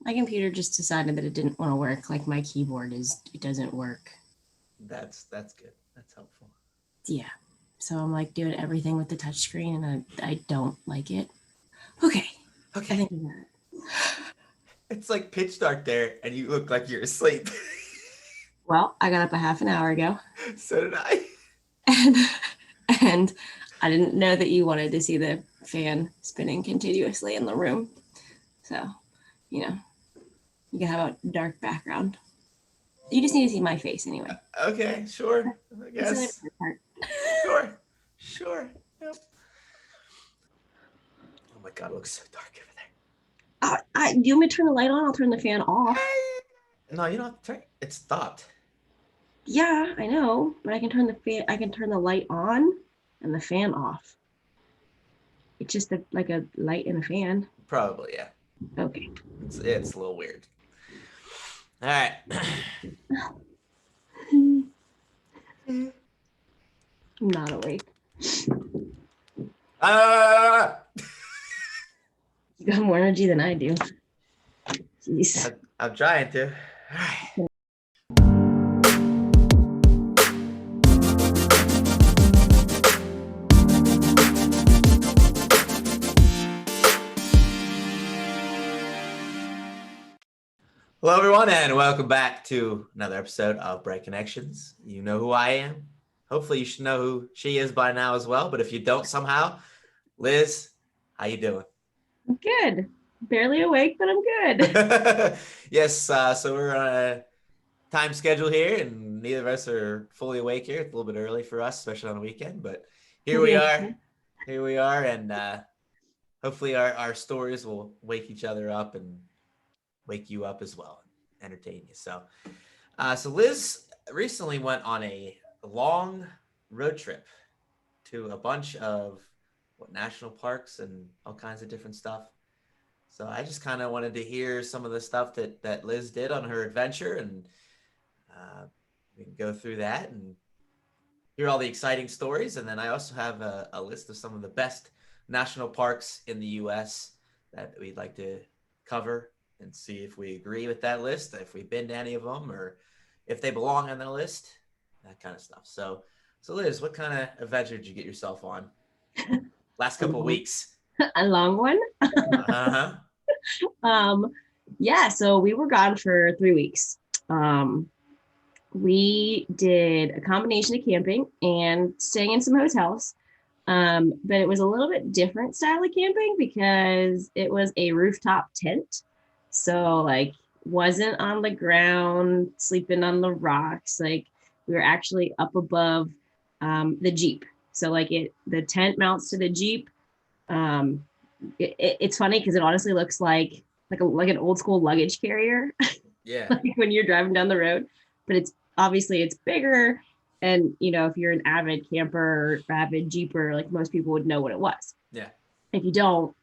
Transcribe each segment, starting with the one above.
My computer just decided that it didn't want to work. Like my keyboard it doesn't work. That's good. That's helpful. Yeah. So I'm like doing everything with the touchscreen and I don't like it. Okay. I Okay. think I got it. It's like pitch dark there, and you look like you're asleep. Well, I got up a half an hour ago So did I. and and I didn't know that you wanted to see the fan spinning continuously in the room. So, you know, you can have a dark background. You just need to see my face anyway. Okay, sure. I That's the only guess. part. Sure. Sure. Yep. Oh my god, it looks so dark over Do you want me to turn the light on? I'll turn the fan off. there. No, you don't have to turn. It stopped. Yeah, I know, but I can turn the fan. I can turn the light on and the fan off. It's just like a light and a fan. Probably, yeah. Okay. It's a little weird. All right. I'm not awake. Ah! You got more energy than I do. Jeez. I'm trying to. All right. Hello, everyone, and welcome back to another episode of Bright Connections. You know who I am. Hopefully, you should know who she is by now as well. But if you don't somehow, Liz, how you doing? I'm good. Barely awake, but I'm good. Yes, so we're on a time schedule here, and neither of us are fully awake here. It's a little bit early for us, especially on a weekend. But here we Yeah. are. Here we are, and hopefully our stories will wake each other up and wake you up as well, entertain you. So Liz recently went on a long road trip to a bunch of national parks and all kinds of different stuff. So I just kind of wanted to hear some of the stuff that Liz did on her adventure, and we can go through that and hear all the exciting stories. And then I also have a list of some of the best national parks in the U.S. that we'd like to cover and see if we agree with that list, if we've been to any of them, or if they belong on the list, that kind of stuff. So Liz, what kind of adventure did you get yourself on last A couple of long, weeks? a long one. Uh-huh. Um, yeah, so we were gone for 3 weeks. We did a combination of camping and staying in some hotels. But it was a little bit different style of camping because it was a rooftop tent. So like wasn't on the ground, sleeping on the rocks. Like we were actually up above the Jeep. So like the tent mounts to the Jeep. Um, it's funny because it honestly looks like an old school luggage carrier, Yeah. like when you're driving down the road. But it's obviously it's bigger, and if you're an avid camper or avid jeeper, like most people would know what it was. Yeah. If you don't,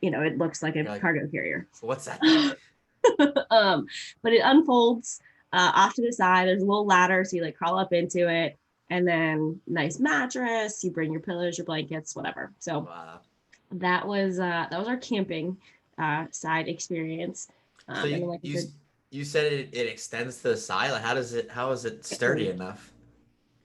it looks like a You're like, cargo carrier. what's that thing? um, but it unfolds off to the side. There's a little ladder, so you like crawl up into it, and then nice mattress. You bring your pillows, your blankets, whatever. So Wow. that was our camping side experience. So And then, you like I you said, you said it extends to the side. Like how is it sturdy enough?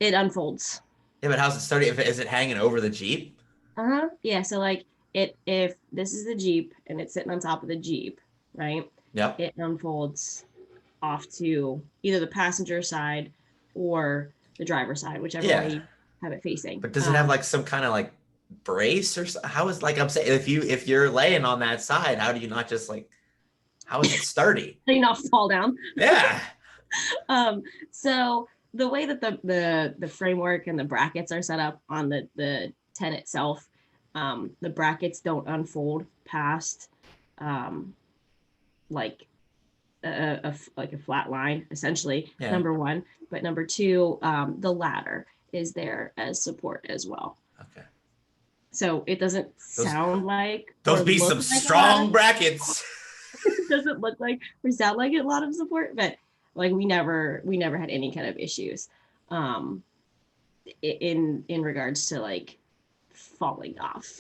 it unfolds. Yeah, but how's it sturdy? If is it hanging over the Jeep? Uh-huh. Yeah. So like if this is the Jeep and it's sitting on top of the Jeep, right? Yep. It unfolds off to either the passenger side or the driver's side, whichever way Yeah. you have it facing. But does it have like some kind of like brace or how is like I'm saying if you're laying on that side, how do you not just like how is it sturdy? They not fall down. Yeah. um, so the way that the framework and the brackets are set up on the tent itself, the brackets don't unfold past um, like like a flat line, essentially. Yeah. Number one, but number two, the ladder is there as support as well. Okay. So it doesn't Those sound like or those be look some like a ladder. strong brackets. It doesn't look like or sound like a lot of support, but like we never had any kind of issues um in regards to like falling off.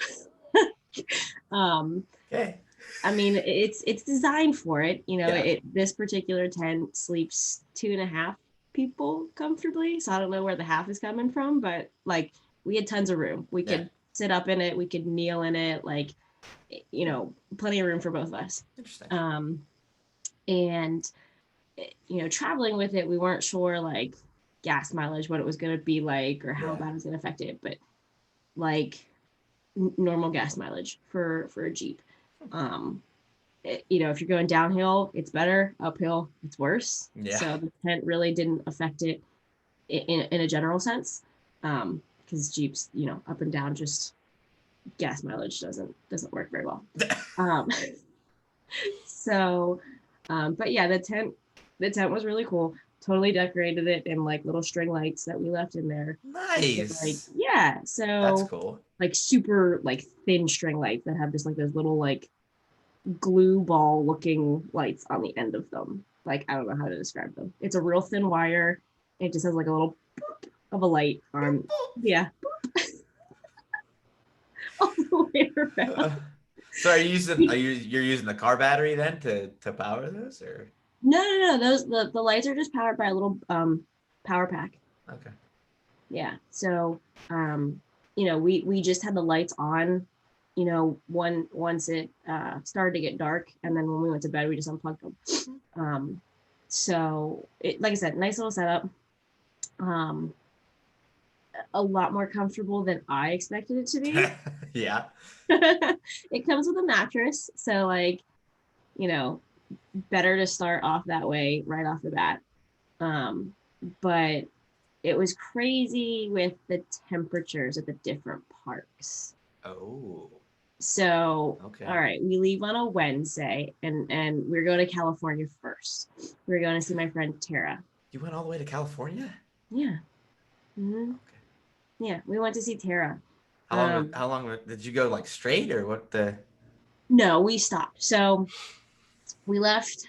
um Okay. I mean, it's designed for it. You know, Yeah. this particular tent sleeps 2.5 people comfortably. So I don't know where the half is coming from, but like we had tons of room. We Yeah. could sit up in it, we could kneel in it, like plenty of room for both of us. Interesting. And traveling with it, we weren't sure like gas mileage, what it was going to be like, or how Yeah. bad it was going to affect it, but like normal gas mileage for a Jeep. Um, if you're going downhill, it's better. Uphill, it's worse. Yeah. So the tent really didn't affect it in a general sense, because Jeeps, up and down, just gas mileage doesn't work very well. Um, so, but yeah, the tent was really cool. Totally decorated it in like little string lights that we left in there. Like, Nice. yeah, That's so cool. like super like thin string lights that have just like those little like glue ball looking lights on the end of them. Like, I don't know how to describe them. It's a real thin wire. It just has like a little boop of a light on, yeah, all the way around. So you're using the car battery then to power those or? No. Those the lights are just powered by a little power pack. Okay. Yeah. So we just had the lights on, once it started to get dark, and then when we went to bed, we just unplugged them. So like I said, nice little setup. Um, a lot more comfortable than I expected it to be. Yeah. It comes with a mattress, so like, you know, better to start off that way right off the bat. But it was crazy with the temperatures at the different parks. Oh. So, Okay. all right, we leave on a Wednesday, and we're going to California first. We're going to see my friend Tara. You went all the way to California? Yeah. Mm-hmm. Okay. Yeah, we went to see Tara. How long did you go like straight or what the? No, we stopped. So we left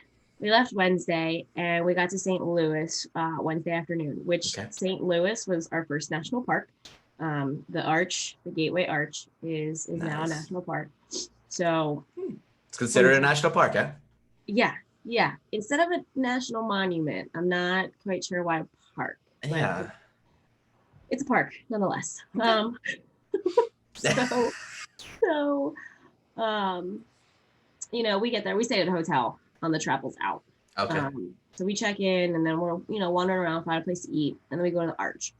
Wednesday, and we got to St. Louis Wednesday afternoon, which Okay. St. Louis was our first national park. The Gateway Arch is now a Nice. national park. So It's considered a national park, huh? yeah. Instead of a national monument, I'm not quite sure why park, but Yeah. it's a park nonetheless. Okay. So so um, we get there. We stay at a hotel on the travels out. Okay. So we check in, and then we're wandering around, find a place to eat, and then we go to the Arch.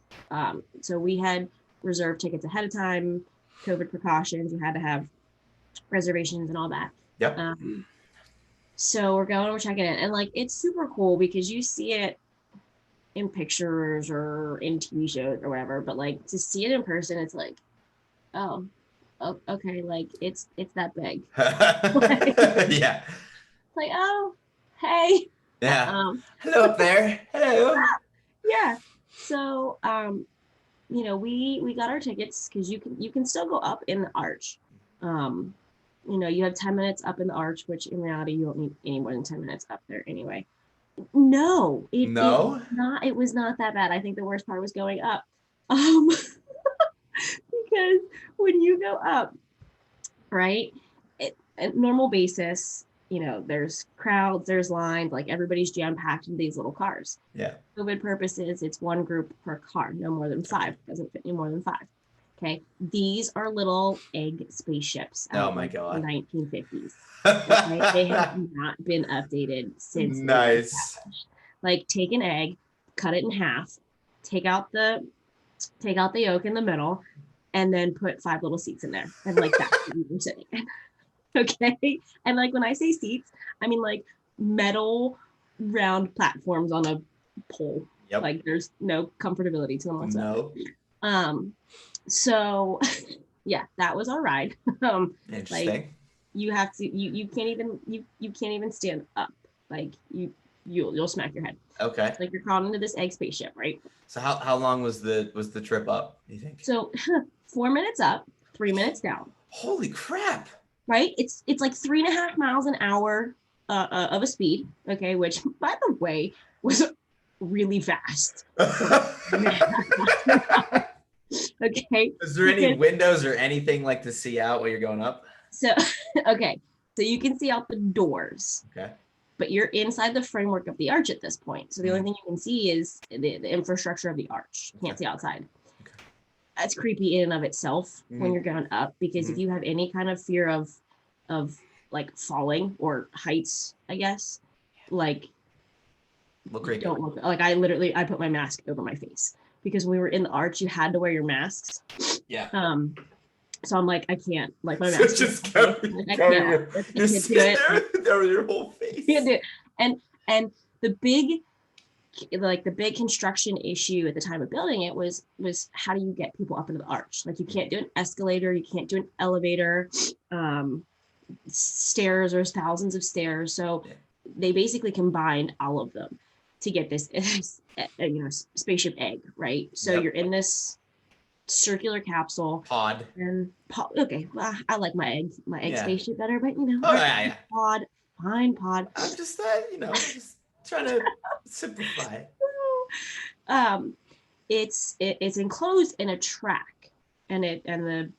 So we had reserved tickets ahead of time. COVID precautions. You had to have reservations and all that. Yep. So we're going, we're checking in, and like it's super cool because you see it in pictures or in TV shows or whatever, but like to see it in person, it's like, oh, okay, like it's that big. Yeah. Like, oh, hey. Yeah. Um, Hello up there. Hello. yeah. So we got our tickets because you can still go up in the arch. You have 10 minutes up in the arch, which in reality you don't need any more than 10 minutes up there anyway. No, No. it was not that bad. I think the worst part was going up. Because when you go up, right, at normal basis, there's crowds, there's lines, like everybody's jam packed in these little cars. Yeah. COVID purposes, it's one group per car, no more than five. Doesn't fit any more than five. Okay, these are little egg spaceships out Oh of my like the God. 1950s. Okay, they have not been updated since they were Nice. established. Like, take an egg, cut it in half, take out the yolk in the middle, and then put 5 little seats in there, and like that's what you were sitting in. Okay, and like when I say seats, I mean like metal round platforms on a pole. Yep. Like there's no comfortability to them whatsoever. No. So yeah, that was our ride. Interesting. Like you have to you can't even stand up. Like you'll smack your head. Okay. It's like you're crawling into this egg spaceship, right? So how long was the trip up, you think? So 4 minutes up, 3 minutes down. Holy crap. Right? It's like 3.5 miles an hour of a speed. Okay, which by the way was really fast. Okay. Is there any windows or anything like to see out while you're going up? So okay. So you can see out the doors. Okay. But you're inside the framework of the arch at this point. So the only Mhm. thing you can see is the infrastructure of the arch. You can't Okay. see outside. Okay. That's creepy in and of itself when Mhm. you're going up, because if Mhm. you have any kind of fear of like falling or heights, I guess, like Look creepy. don't look. Like I put my mask over my face because when we were in the arch, you had to wear your masks. Yeah. So I'm like, I can't, like my So mask. just Like, I cover can't, your, I you're can't do sitting it. there with your whole Can't face. do it. And the big construction issue at the time of building it was how do you get people up into the arch? Like you can't do an escalator, you can't do an elevator, stairs, there's thousands of stairs. So Yeah. they basically combined all of them to get this spaceship egg, right? So Yep. you're in this circular capsule. Pod. And okay, well, I like my egg Yeah. spaceship better, but Oh yeah, yeah. pod, fine pod. I'm just just trying to simplify it. um it's enclosed in a track, and the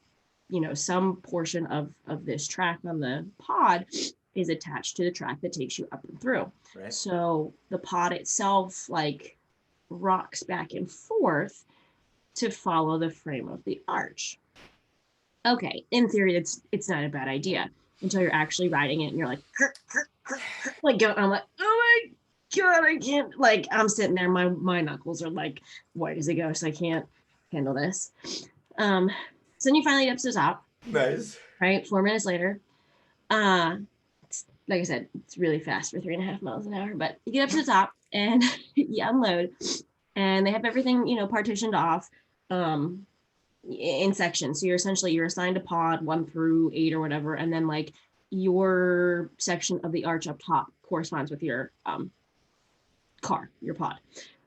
some portion of this track on the pod is attached to the track that takes you up and through. Right. So the pod itself like rocks back and forth to follow the frame of the arch. Okay, in theory it's not a bad idea until you're actually riding it and you're like like I'm like, oh my god, I can't, like I'm sitting there, my knuckles are like white as a ghost. I can't handle this. So then you finally get up to the top, Nice. right? 4 minutes later. Uh like I said, it's really fast for 3.5 miles an hour, but you get up to the top and you unload, and they have everything, partitioned off. In sections. So you're assigned a pod 1 through 8 or whatever, and then like your section of the arch up top corresponds with your car, your pod.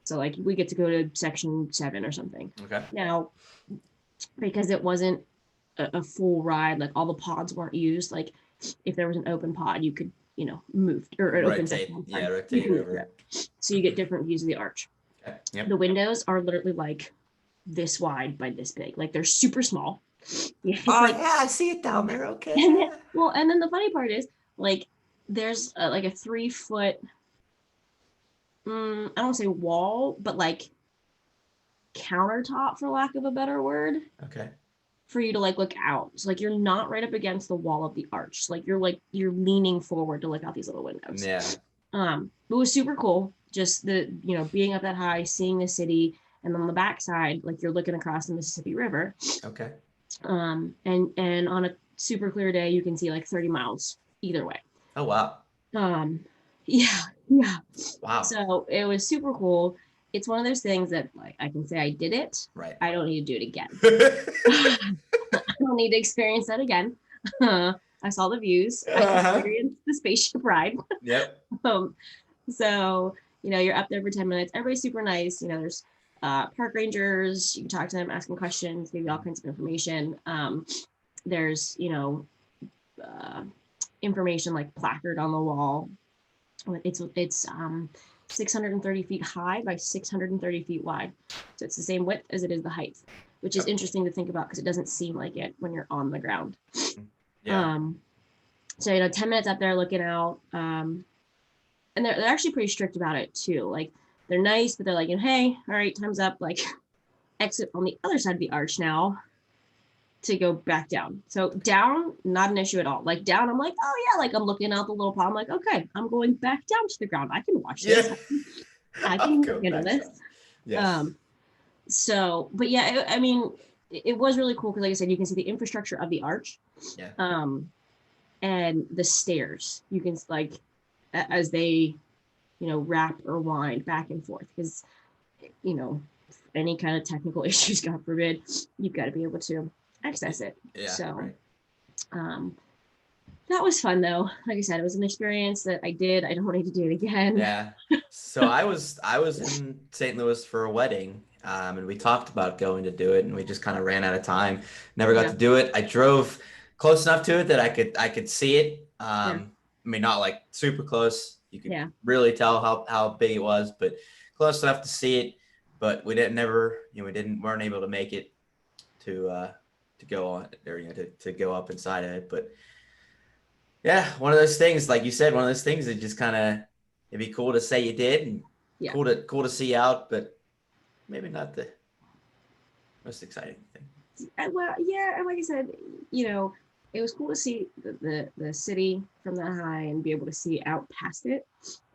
So like we get to go to section 7 or something. Okay. Now, because it wasn't a full ride, like all the pods weren't used. Like if there was an open pod, you could move, or an open Rotate. section. Yeah, You rotate can move over. it. So you get different views of the arch. Okay. Yep. The windows are literally like this wide by this big. Like they're super small. Yeah, it's Oh like, yeah, I see it down there. Okay. and then, well, and then the funny part is like there's like a 3 foot, I don't say wall, but like countertop, for lack of a better word, Okay. for you to like look out. So like you're not right up against the wall of the arch. Like you're leaning forward to look out these little windows. Yeah. It was super cool. Just the being up that high, seeing the city, and on the backside, like you're looking across the Mississippi River. Okay. And on a super clear day, you can see like 30 miles either way. Oh wow. Yeah, yeah. Wow. So it was super cool. It's one of those things that like I can say I did it. Right. I don't need to do it again. I don't need to experience that again. I saw the views. I experienced the spaceship ride. Yep. So you're up there for 10 minutes. Everybody's super nice. There's park rangers. You can talk to them, ask them questions, give you all kinds of information. There's information like placard on the wall. It's 630 feet high by 630 feet wide. So it's the same width as it is the height, which is interesting to think about because it doesn't seem like it when you're on the ground. Yeah. So 10 minutes up there looking out. And they're actually pretty strict about it too. Like they're nice, but they're like, hey, all right, time's up. Like exit on the other side of the arch now to go back down. So down, not an issue at all. Like down, I'm like, oh yeah, like I'm looking out the little pod. I'm like, okay, I'm going back down to the ground. I can watch this. I can handle this. Yes. So, but yeah, I mean, it was really cool because, like I said, you can see the infrastructure of the arch. Yeah. And the stairs. You can like as they, wrap or wind back and forth because, any kind of technical issues, God forbid, you've got to be able to access it. Yeah. So, right. That was fun though. Like I said, it was an experience that I did. I don't need to do it again. Yeah. So I was in St. Louis for a wedding, and we talked about going to do it, and we just kind of ran out of time. Never got to do it. I drove close enough to it that I could see it. I mean, not like super close. You could really tell how big it was, but close enough to see it. But we weren't able to make it to go on or to go up inside of it. But Yeah, one of those things, like you said, one of those things that just kind of, it'd be cool to say you did, and Yeah. cool to see out, but maybe not the most exciting thing. Well, yeah, and like I said, you know, it was cool to see the city from that high and be able to see out past it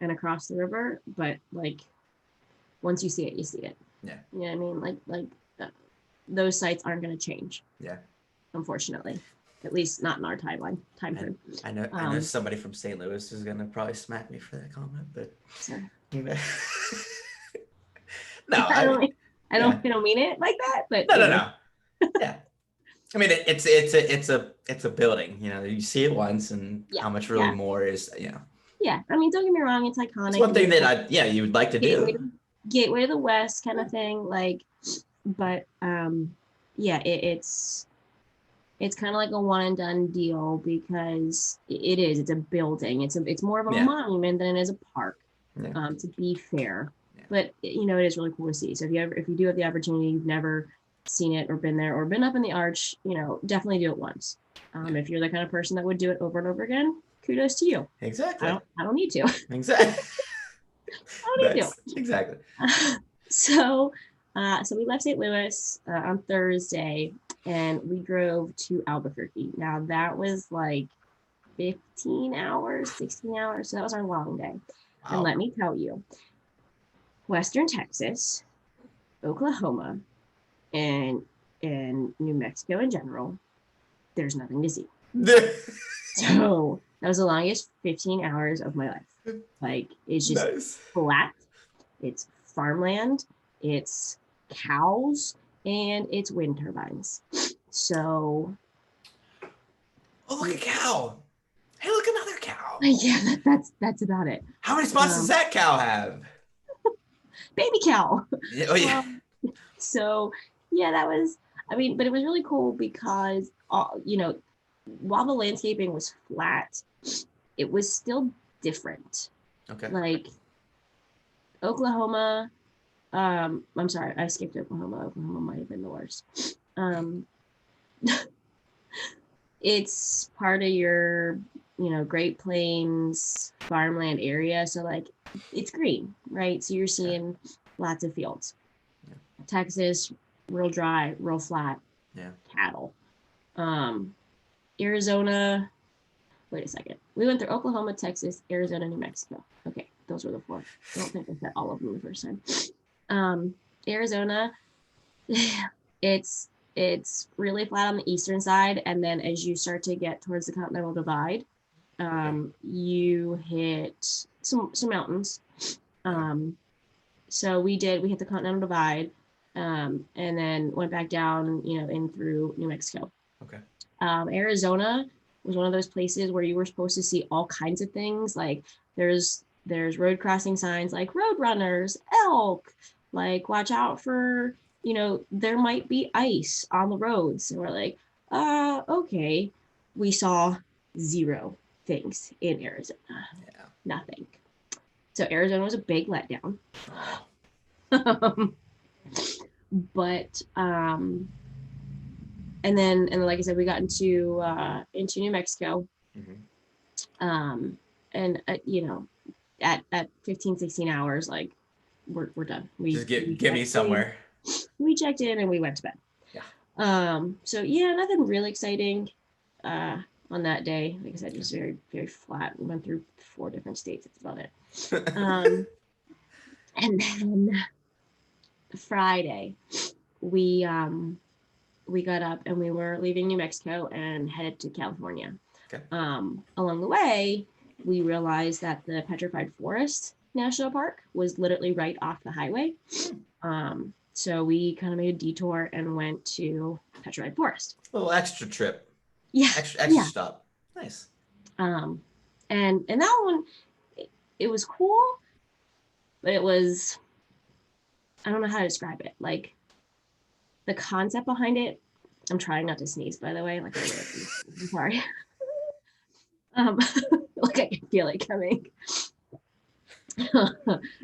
and across the river. But like once you see it, you see it. Yeah. You know what I mean? Uh, those sites aren't going to change. Yeah. Unfortunately, at least not in our time frame. I know somebody from St. Louis is gonna probably smack me for that comment, but Sorry. you know. No, I I mean, don't. yeah. I don't mean it like that, but No, you no, know. no. Yeah. I mean, it's a building. You know, you see it once, and Yeah, how much really yeah, more is, yeah. I mean, don't get me wrong; it's It's iconic. one And, you thing that know, you would like to gateway do. to, gateway to the West kind of thing. Like, but yeah, it's kind of like a one and done deal because it is. It's a building. It's more of a Yeah. monument than it is a park. Yeah. To be fair, Yeah. but you know, it is really cool to see. So if you do have the opportunity, you've never seen it or been there or been up in the arch, you know, definitely do it once. Yeah. If you're the kind of person that would do it over and over again, kudos to you. Exactly. I don't need to. Exactly. I don't need Nice. Exactly. to. So, so we left St. Louis on Thursday, and we drove to Albuquerque. Now that was like 15 hours, 16 hours. So that was our long day. And Wow. let me tell you, Western Texas, Oklahoma, and New Mexico in general, there's nothing to see. So that was the longest 15 hours of my life. Like it's just Nice. flat, it's farmland, it's cows, and it's wind turbines. So Oh, look, a cow. Hey, look, another cow. yeah, that's about it. How many spots does that cow have? Baby cow. Yeah, oh, yeah. So yeah, that was. I mean, but it was really cool because you know, while the landscaping was flat, it was still different. Okay. Like Oklahoma. I'm sorry, I skipped Oklahoma. Oklahoma might have been the worst. Um, it's part of your, you know, Great Plains farmland area. So like it's green, right? So you're seeing lots of fields. Yeah. Texas, real dry, real flat, Yeah. cattle. Arizona, wait a second. We went through Oklahoma, Texas, Arizona, New Mexico. Okay, those were the four. I don't think I said all of them the first time. Arizona, it's really flat on the eastern side, and then as you start to get towards the Continental Divide, you hit some mountains. So we hit the Continental Divide, and then went back down, you know, in through New Mexico. Okay. Arizona was one of those places where you were supposed to see all kinds of things. Like there's road crossing signs like road runners, elk, like watch out for, you know, there might be ice on the roads. And we're like, okay. We saw zero things in Arizona. Yeah. Nothing. So Arizona was a big letdown. But and then like I said, we got into New Mexico. And you know, at 15, 16 hours, like we're done. Just get me somewhere. We checked in and we went to bed. Yeah. So yeah, nothing really exciting on that day. Like I said, just very, very flat. We went through 4 different states. That's about it. And then Friday, we got up and we were leaving New Mexico and headed to California. Okay. Along the way, we realized that the Petrified Forest National Park was literally right off the highway. So we kind of made a detour and went to Petrified Forest. A little extra trip. Yeah. Extra stop. Nice. And that one, it was cool, but it was, I don't know how to describe it. Like the concept behind it, I'm trying not to sneeze, by the way. Like I'm sorry. Like I can feel it coming.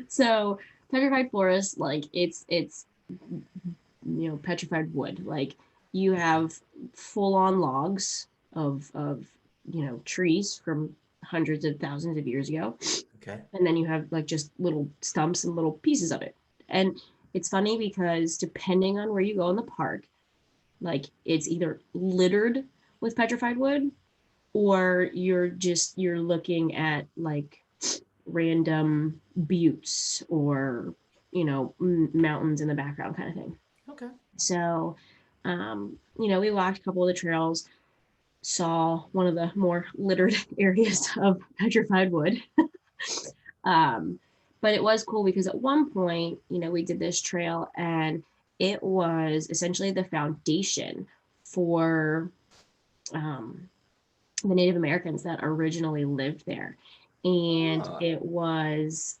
So Petrified Forest, like it's you know, petrified wood. Like you have full on logs of trees from hundreds of thousands of years ago. Okay. And then you have like just little stumps and little pieces of it. And it's funny because depending on where you go in the park, like it's either littered with petrified wood, or you're looking at like random buttes or mountains in the background kind of thing. Okay. So we walked a couple of the trails, saw one of the more littered areas of petrified wood. um, but it was cool because at one point, we did this trail and it was essentially the foundation for um, the Native Americans that originally lived there. And Oh, it was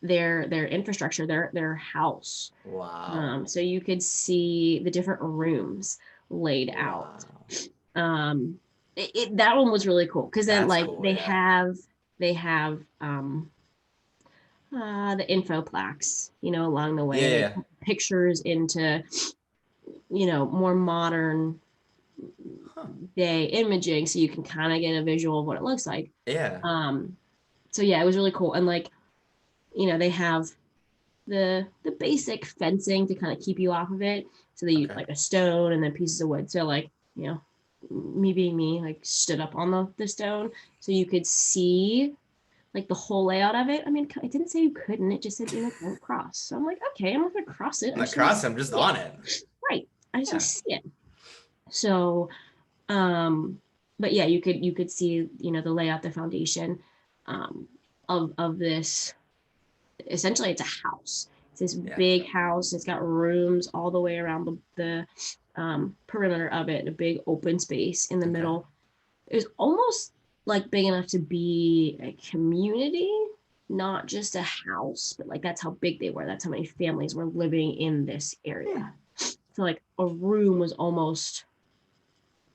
their infrastructure, their house. wow. So you could see the different rooms laid out. Wow. That one was really cool because then That's like cool. they have the info plaques, along the way. They Yeah. put pictures into more modern Huh. day imaging, so you can kind of get a visual of what it looks like. Yeah. Um, so yeah, it was really cool, and like they have the basic fencing to kind of keep you off of it. So they use Okay. like a stone and then pieces of wood. So like, me being me, like stood up on the stone so you could see like the whole layout of it. I mean, it didn't say you couldn't, it just said, don't cross. So I'm like, okay, I'm not gonna cross it. I'm I'm not just gonna crossing. I'm just see it. on it. Right. I just want Yeah. to see it. So um but yeah, you could see, the layout, the foundation um of this. Essentially it's a house. It's this Yeah. big house. It's got rooms all the way around the perimeter of it, a big open space in the Okay. middle. It was almost like big enough to be a community, not just a house, but like that's how big they were. That's how many families were living in this area. So like a room was almost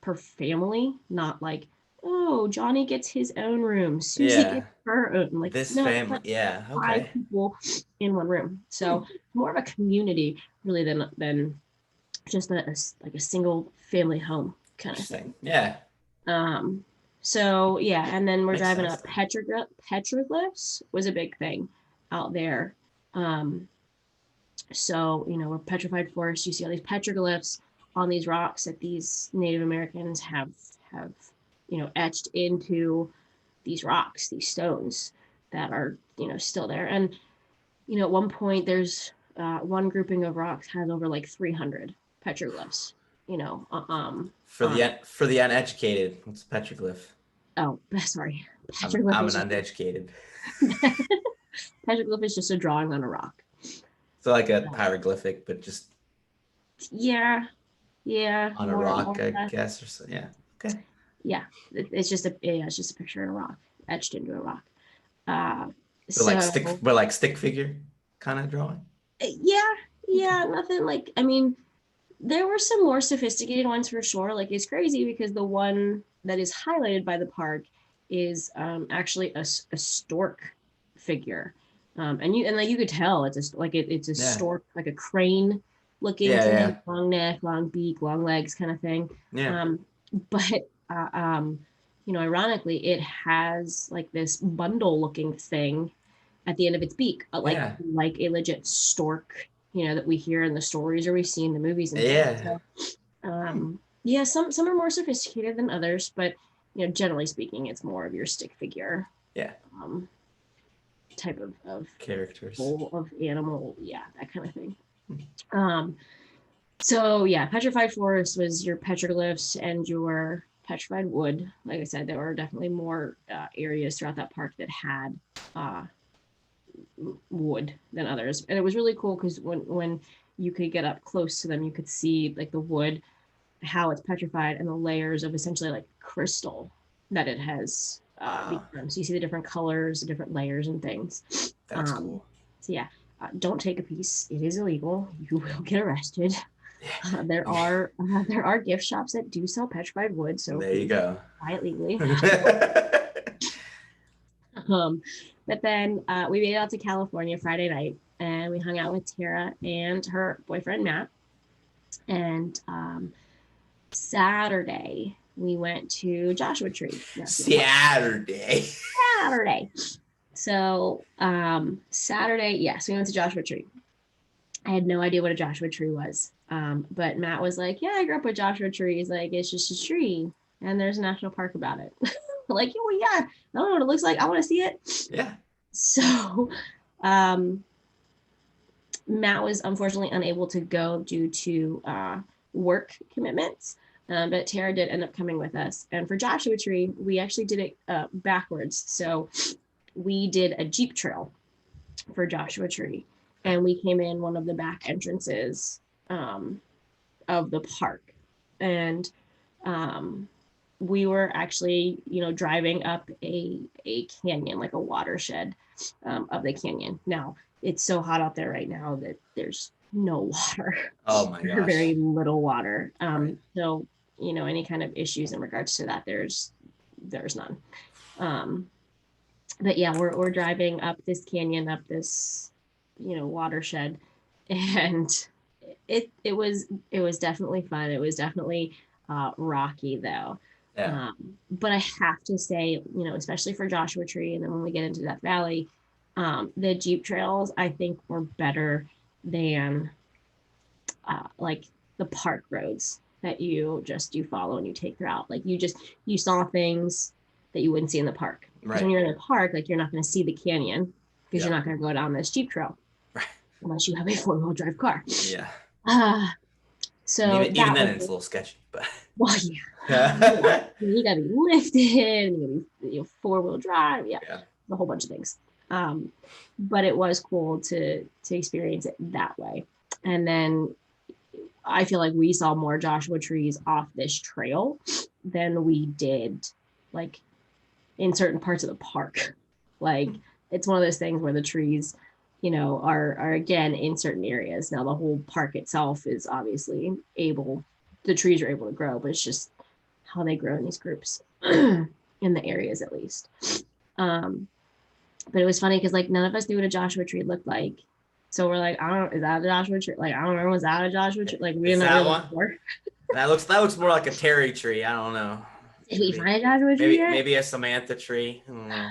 per family, not like, oh, Johnny gets his own room, Susie Yeah. gets her own. Like, This no, it's family. like Yeah. five Okay. people in one room. Hmm. So more of a community really than just like a single family home kind of Interesting. thing. Yeah. Um, so yeah, and then we're Makes driving sense up then. petroglyphs was a big thing out there. Um, so, we're petrified forest. You see all these petroglyphs on these rocks that these Native Americans have etched into these rocks, these stones that are still there. And at one point, there's one grouping of rocks has over like 300 petroglyphs. On it. For the uneducated, what's a petroglyph? Oh, sorry, petroglyph I'm is an just uneducated. petroglyph is just a drawing on a rock. So like a hieroglyphic, but just Yeah, yeah, on a more rock, or I less. guess, or so. Yeah. Okay. Yeah, it's just a picture in a rock etched into a rock. Uh, Stick, so but like stick figure kind of drawing. yeah, Okay. yeah, nothing like. I mean, there were some more sophisticated ones for sure. Like it's crazy because the one that is highlighted by the park is actually a stork figure, and like you could tell it's a Yeah. stork, like a crane looking Yeah. thing, Yeah. long neck, long beak, long legs, kind of thing. Yeah. But ironically, it has like this bundle looking thing at the end of its beak, Yeah. like a legit stork, that we hear in the stories or we see in the movies and things. Yeah. So, Hmm. yeah, some are more sophisticated than others, but generally speaking, it's more of your stick figure Yeah. um, type of Characters. bowl of animal, yeah, that kind of thing. Hmm. So yeah, petrified forest was your petroglyphs and your petrified wood. Like I said, there were definitely more areas throughout that park that had uh, wood than others, and it was really cool because when you could get up close to them, you could see like the wood, how it's petrified, and the layers of essentially like crystal that it has Wow. become. So you see the different colors, the different layers and things. That's Um, cool. so yeah, don't take a piece. It is illegal. You will get arrested. There Yeah. are there are gift shops that do sell petrified wood, so There you please go. buy it legally. But then we made it out to California Friday night, and we hung out with Tara and her boyfriend Matt. And Saturday we went to Joshua Tree National Park Saturday. Saturday. So Saturday, yes, we went to Joshua Tree. I had no idea what a Joshua tree was. But Matt was like, "Yeah, I grew up with Joshua trees. Like, it's just a tree, and there's a national park about it." Like, oh yeah, I don't know what it looks like. I want to see it. Yeah. So, um, Matt was unfortunately unable to go due to work commitments. But Tara did end up coming with us. And for Joshua Tree, we actually did it backwards. So we did a Jeep trail for Joshua Tree. And we came in one of the back entrances um, of the park. And we were actually, driving up a canyon, like a watershed of the canyon. Now, it's so hot out there right now that there's no water, Oh my very gosh. little water. Right. So, any kind of issues in regards to that, there's none. Um, but yeah, we're driving up this canyon, up this, watershed, and it was definitely fun. It was definitely rocky though. Yeah. But I have to say, especially for Joshua Tree, and then when we get into Death Valley, the Jeep trails I think were better than like the park roads that you follow and you take throughout. Like you saw things that you wouldn't see in the park. Because when Right. you're in the park, like you're not going to see the canyon because you're Yep. not going to go down this Jeep trail Right. unless you have a 4-wheel drive car. Yeah. Uh, And so even that then, was it's a little sketchy, but well, yeah. You gotta be lifted, you gotta be 4-wheel drive, yeah, yeah. a whole bunch of things. Um, but it was cool to experience it that way. And then I feel like we saw more Joshua trees off this trail than we did like in certain parts of the park. Like it's one of those things where the trees, are again in certain areas. Now the whole park itself is obviously the trees are able to grow, but it's just how they grow in these groups in the areas at least. Um, but it was funny because like none of us knew what a Joshua tree looked like. So we're like, I don't, is that a Joshua tree? Like, I don't remember, was that a Joshua tree? Like, we Is didn't that really one? sure. That looks more like a Terry tree. I don't know. Did we Maybe find a Joshua tree maybe yet? maybe a Samantha tree. I don't know.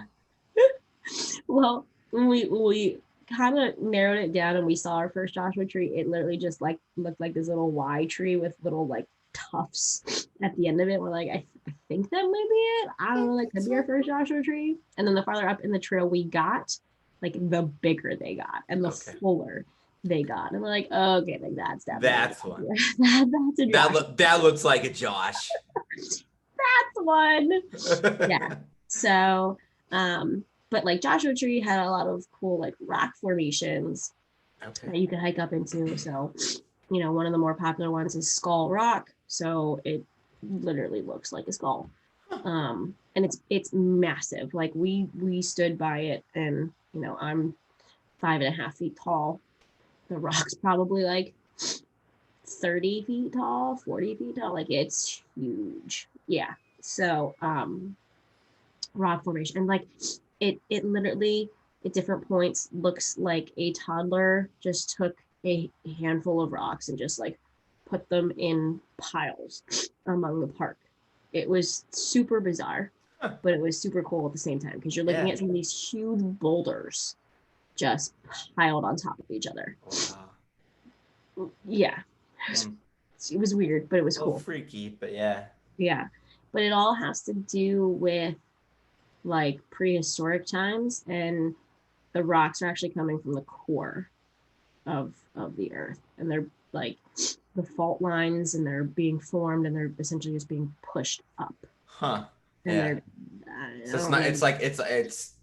Well, we kind of narrowed it down and we saw our first Joshua tree. It literally just like looked like this little Y tree with little like tufts at the end of it. We're like, I think that might be it. I don't know. That could be our first Joshua tree. And then the farther up in the trail we got, like the bigger they got and the Okay. fuller they got. And we're like, okay, like that's definitely That's one. that's a Joshua. That looks like a Josh. That's one. Yeah. So, but like Joshua Tree had a lot of cool like rock formations Okay. that you could hike up into. So, one of the more popular ones is Skull Rock. So it literally looks like a skull. Huh. And it's massive. Like we stood by it, and I'm 5.5 feet tall. The rock's probably like 30 feet tall, 40 feet tall. Like it's huge. Yeah. So rock formation. And like it literally at different points looks like a toddler just took a handful of rocks and just like put them in piles among the park. It was super bizarre, Huh. but it was super cool at the same time because you're looking Yeah. at some of these huge boulders just piled on top of each other. Wow. Yeah. Hmm. It was weird, but it was A little cool. freaky, but yeah. Yeah. But it all has to do with like prehistoric times, and the rocks are actually coming from the core of the earth, and they're like the fault lines, and they're being formed, and they're essentially just being pushed up, Huh. and Yeah. they're I So it's don't not. know. It's like it's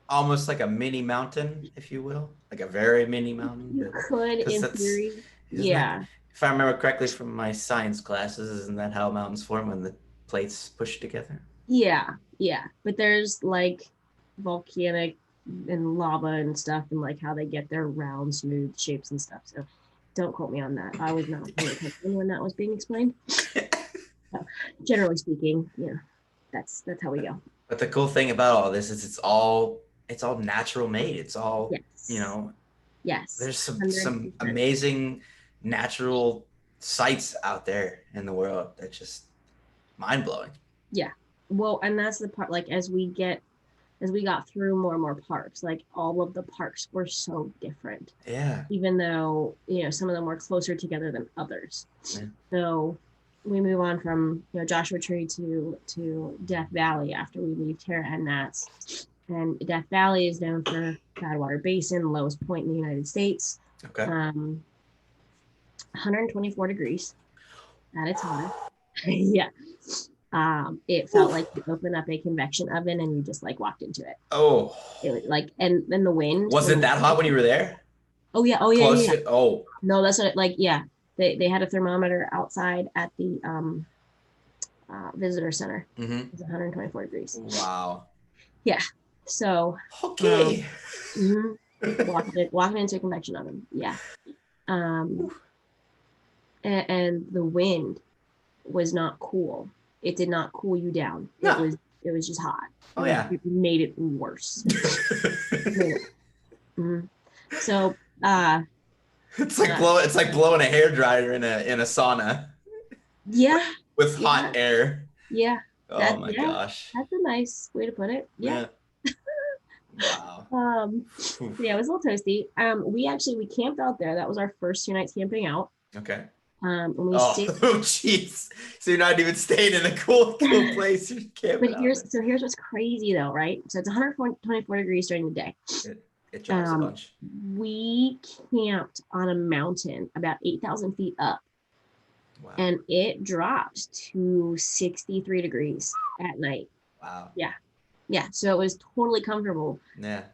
almost like a mini mountain, if you will, like a very mini mountain. You could Because in that's theory, isn't that yeah, if I remember correctly from my science classes, isn't that how mountains form when the plates push together? yeah, but there's like volcanic and lava and stuff, and like how they get their round smooth shapes and stuff. So don't quote me on that. I was not paying attention when that was being explained. So, generally speaking, that's how we go. But the cool thing about all this is it's all natural made. It's all Yes. Yes. there's some 100%. amazing natural sites out there in the world that just mind blowing. Yeah. Well, and that's the part, like, as we got through more and more parks, like all of the parks were so different. Yeah. Even though, some of them were closer together than others. Yeah. So we move on from, Joshua Tree to Death Valley after we leave Terra and Nats. And Death Valley is known for Badwater Basin, lowest point in the United States. Okay. 124 degrees at its hottest. Yeah. It felt like you opened up a convection oven and you just like walked into it. Oh. It was like, and then the wind. Was it that hot when you were there? Oh yeah. Oh yeah. Close Yeah. to, oh. No, that's what it, like, yeah. They had a thermometer outside at the visitor center. Mm-hmm. It's 124 degrees. Wow. Yeah. So okay. Walking into a convection oven. Yeah. And the wind was not cool. It did not cool you down. No. It was just hot. Oh yeah. It made it worse. So it's like blowing a hairdryer in a sauna. Yeah. With hot air. Yeah. Oh my gosh. That's a nice way to put it. Yeah. Wow. Yeah, it was a little toasty. We camped out there. That was our first 2 nights camping out. Okay. And we jeez. So you're not even staying in a cool place. You're camping. But here's what's crazy though, right? So it's 124 degrees during the day. It drops a bunch. We camped on a mountain about 8,000 feet up. Wow. And it dropped to 63 degrees at night. Wow. Yeah. Yeah. So it was totally comfortable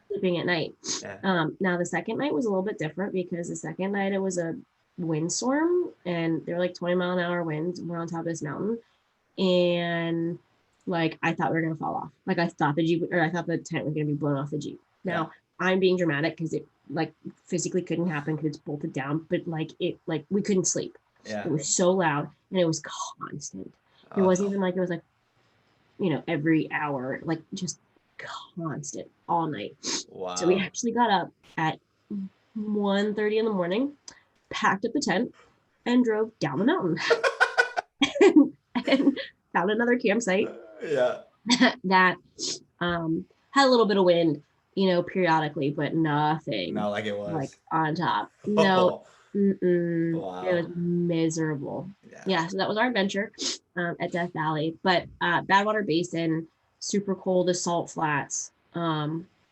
sleeping at night. Yeah. Now the second night was a little bit different because the second night it was a windstorm and there were like 20-mile-an-hour winds. We're on top of this mountain. And like I thought we were gonna fall off. Like I thought I thought the tent was gonna be blown off the Jeep. Now I'm being dramatic because it like physically couldn't happen because it's bolted down, but like we couldn't sleep. Yeah. It was so loud and it was constant. It wasn't even like it was like, every hour, like just constant all night. Wow. So we actually got up at 1:30 in the morning, packed up the tent, and drove down the mountain and found another campsite. Yeah. That had a little bit of wind, periodically, but nothing. Not like it was. Like on top. No. Wow. It was miserable. Yeah. So that was our adventure at Death Valley. But Badwater Basin, super cold, the salt flats.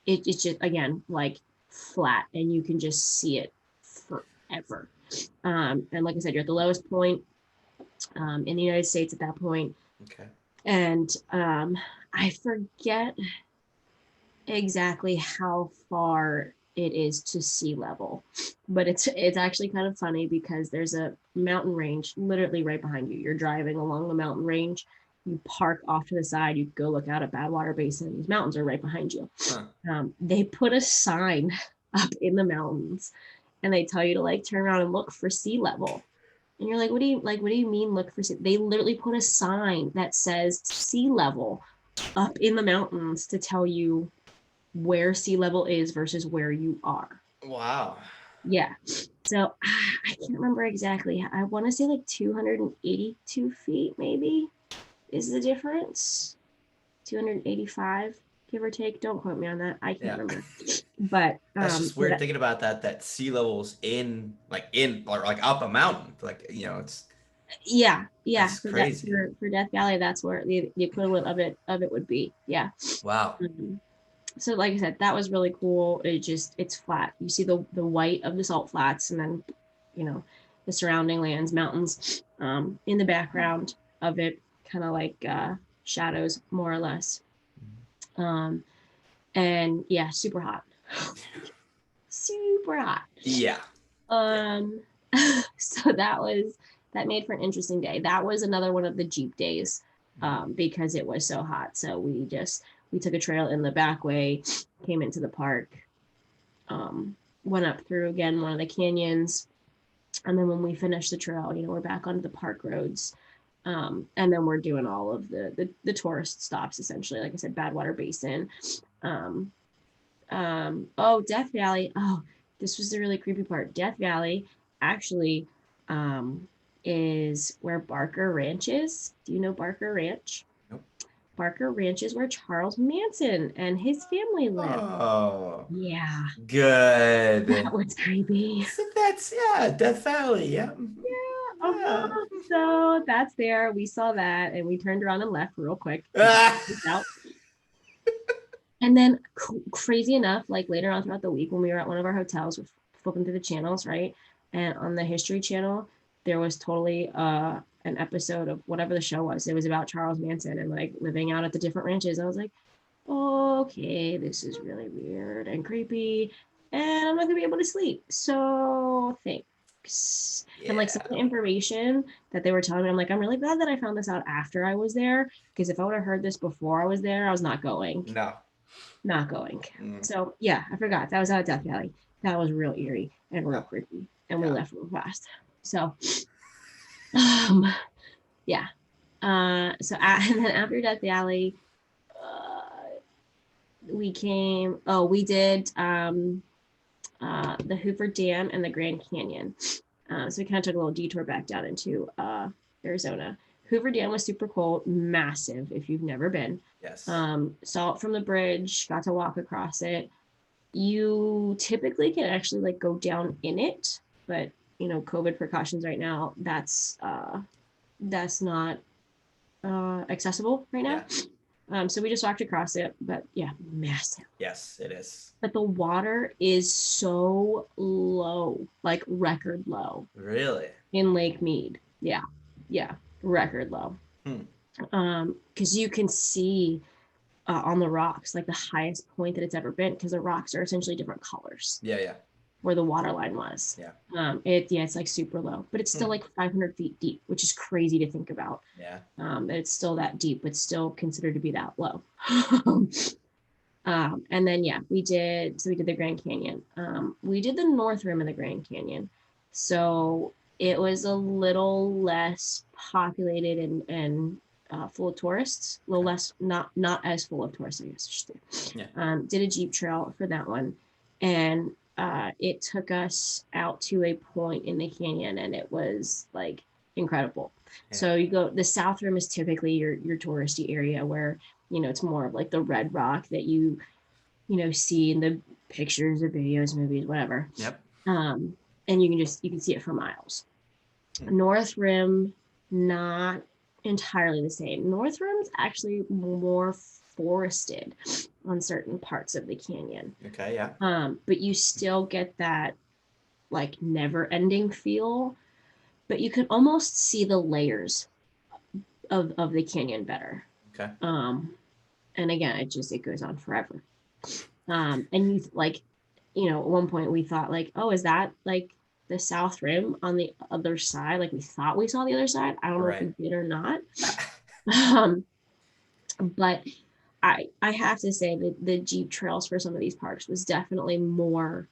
It's just, again, like flat and you can just see it forever. And like I said, you're at the lowest point in the United States at that point. Okay. And I forget exactly how far it is to sea level, but it's actually kind of funny because there's a mountain range literally right behind you. You're driving along the mountain range, you park off to the side, you go look out at Badwater Basin, these mountains are right behind you. They put a sign up in the mountains and they tell you to like turn around and look for sea level, and you're like, what do you mean look for sea? They literally put a sign that says sea level up in the mountains to tell you where sea level is versus where you are. Wow. Yeah. So I can't remember exactly. I want to say like 282 feet maybe is the difference. 285, give or take. Don't quote me on that. I can't remember. But that's just weird thinking about that sea levels in up a mountain. Like, it's it's crazy. For Death Valley, that's where the equivalent of it would be. Yeah. Wow. So like I said, that was really cool. It's flat. You see the white of the salt flats and then, the surrounding lands, mountains, in the background of it, kind of like shadows more or less. And yeah, super hot. Super hot. Yeah. So that made for an interesting day. That was another one of the Jeep days, because it was so hot. So we took a trail in the back way, came into the park, went up through again one of the canyons, and then when we finished the trail, we're back onto the park roads, and then we're doing all of the tourist stops essentially. Like I said, Badwater Basin, Death Valley. Oh, this was the really creepy part. Death Valley actually is where Barker Ranch is. Do you know Barker Ranch? Nope. Barker Ranch is where Charles Manson and his family live. Oh, Yeah, that good. was creepy. So that's, yeah, Death Valley. Yeah. Yeah, Yeah. so that's there. We saw that and we turned around and left real quick. Ah. Out. And then crazy enough, like later on throughout the week when we were at one of our hotels, we're flipping through the channels, right? And on the History Channel, there was totally an episode of whatever the show was. It was about Charles Manson and like living out at the different ranches. I was like, okay, this is really weird and creepy, and I'm not gonna be able to sleep. So thanks. And like some of the Yeah. information that they were telling me, I'm like, I'm really glad that I found this out after I was there, because if I would have heard this before I was there, I was not going. No. Not going. Mm. So yeah, I forgot. That was out of Death Valley. That was real eerie and real Yeah. creepy. And we Yeah. left real fast. So um yeah. And then after Death Valley, we did the Hoover Dam and the Grand Canyon. So we kind of took a little detour back down into Arizona. Hoover Dam was super cool, massive if you've never been. Yes. Saw it from the bridge, got to walk across it. You typically can actually like go down in it, but you know, COVID precautions right now, that's not accessible right now. Yeah. So we just walked across it, but yeah, massive. Yes, it is. But the water is so low, like record low Really? in Lake Mead. Yeah, yeah, record low. Hmm. Because you can see on the rocks like the highest point that it's ever been, because the rocks are essentially different colors Yeah, yeah. where the water line was. Yeah. It's like super low, but it's still like 500 feet deep, which is crazy to think about. Yeah. It's still that deep, but still considered to be that low. And then yeah, we did the Grand Canyon. We did the North Rim of the Grand Canyon, so it was a little less populated and full of tourists. A little less, not as full of tourists, I guess I should say. Yeah. Did a Jeep trail for that one, and it took us out to a point in the canyon, and it was like incredible. Yeah. So you go. The South Rim is typically your touristy area where it's more of like the red rock that you see in the pictures or videos, movies, whatever. Yep. And you can see it for miles. North Rim, not entirely the same. North Rim's actually more forested on certain parts of the canyon. Okay, yeah. But you still get that like never ending feel, but you can almost see the layers of the canyon better. Okay. And again, it goes on forever. And you at one point we thought like, oh, is that like the South Rim on the other side? Like we thought we saw the other side. I don't know if we did or not. But I have to say that the Jeep trails for some of these parks was definitely more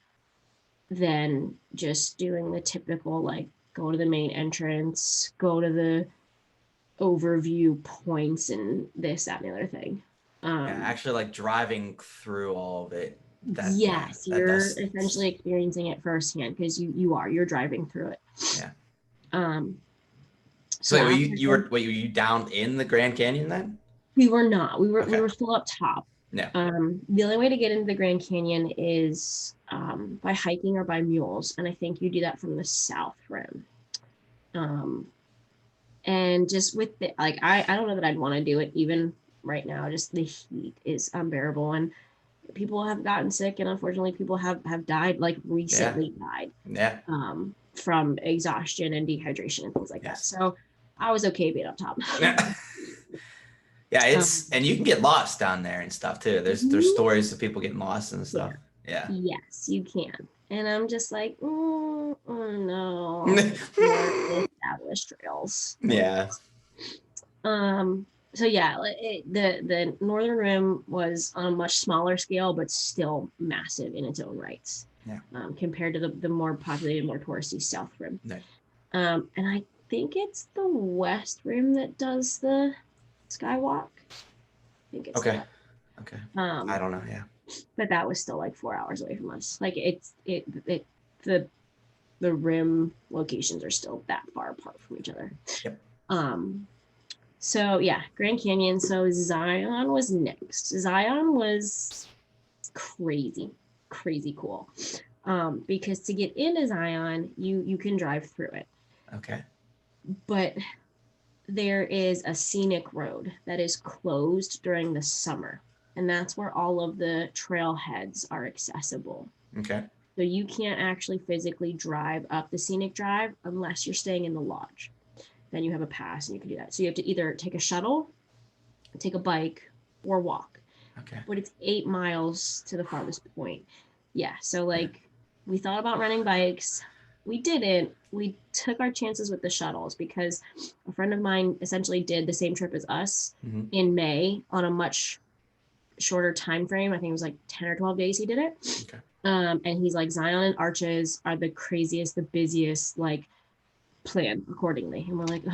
than just doing the typical like go to the main entrance, go to the overview points and this, that, and the other thing. Yeah, actually like driving through all of it. Yes, you're essentially experiencing it firsthand because you're driving through it. Yeah. So were you down in the Grand Canyon then? We were not. We were still up top. Yeah. The only way to get into the Grand Canyon is by hiking or by mules, and I think you do that from the South Rim. And just with the I don't know that I'd want to do it even right now. Just the heat is unbearable, and people have gotten sick, and unfortunately people have died, like recently died. Yeah. From exhaustion and dehydration and things like that. So I was okay being up top. Yeah, and you can get lost down there and stuff too. There's stories of people getting lost and stuff. Yeah. Yes, you can. And I'm just like, oh no. Established trails. Yeah. So yeah, the Northern Rim was on a much smaller scale, but still massive in its own rights. Yeah. Compared to the more populated, more touristy South Rim. Right. And I think it's the West Rim that does the skywalk. I think it's okay. I don't know. Yeah. But that was still like 4 hours away from us. Like the the rim locations are still that far apart from each other. Yep. So yeah, Grand Canyon. So Zion was next. Zion was crazy, crazy cool. Because to get into Zion, you can drive through it. Okay. But there is a scenic road that is closed during the summer, and that's where all of the trailheads are accessible. Okay. So you can't actually physically drive up the scenic drive unless you're staying in the lodge. Then you have a pass and you can do that. So you have to either take a shuttle, take a bike, or walk. Okay. But it's 8 miles to the farthest point. Yeah. So like we thought about renting bikes. We didn't. We took our chances with the shuttles because a friend of mine essentially did the same trip as us in May on a much shorter time frame. I think it was like 10 or 12 days he did it. Okay. And he's like, Zion and Arches are the craziest, the busiest, like plan accordingly. And we're like,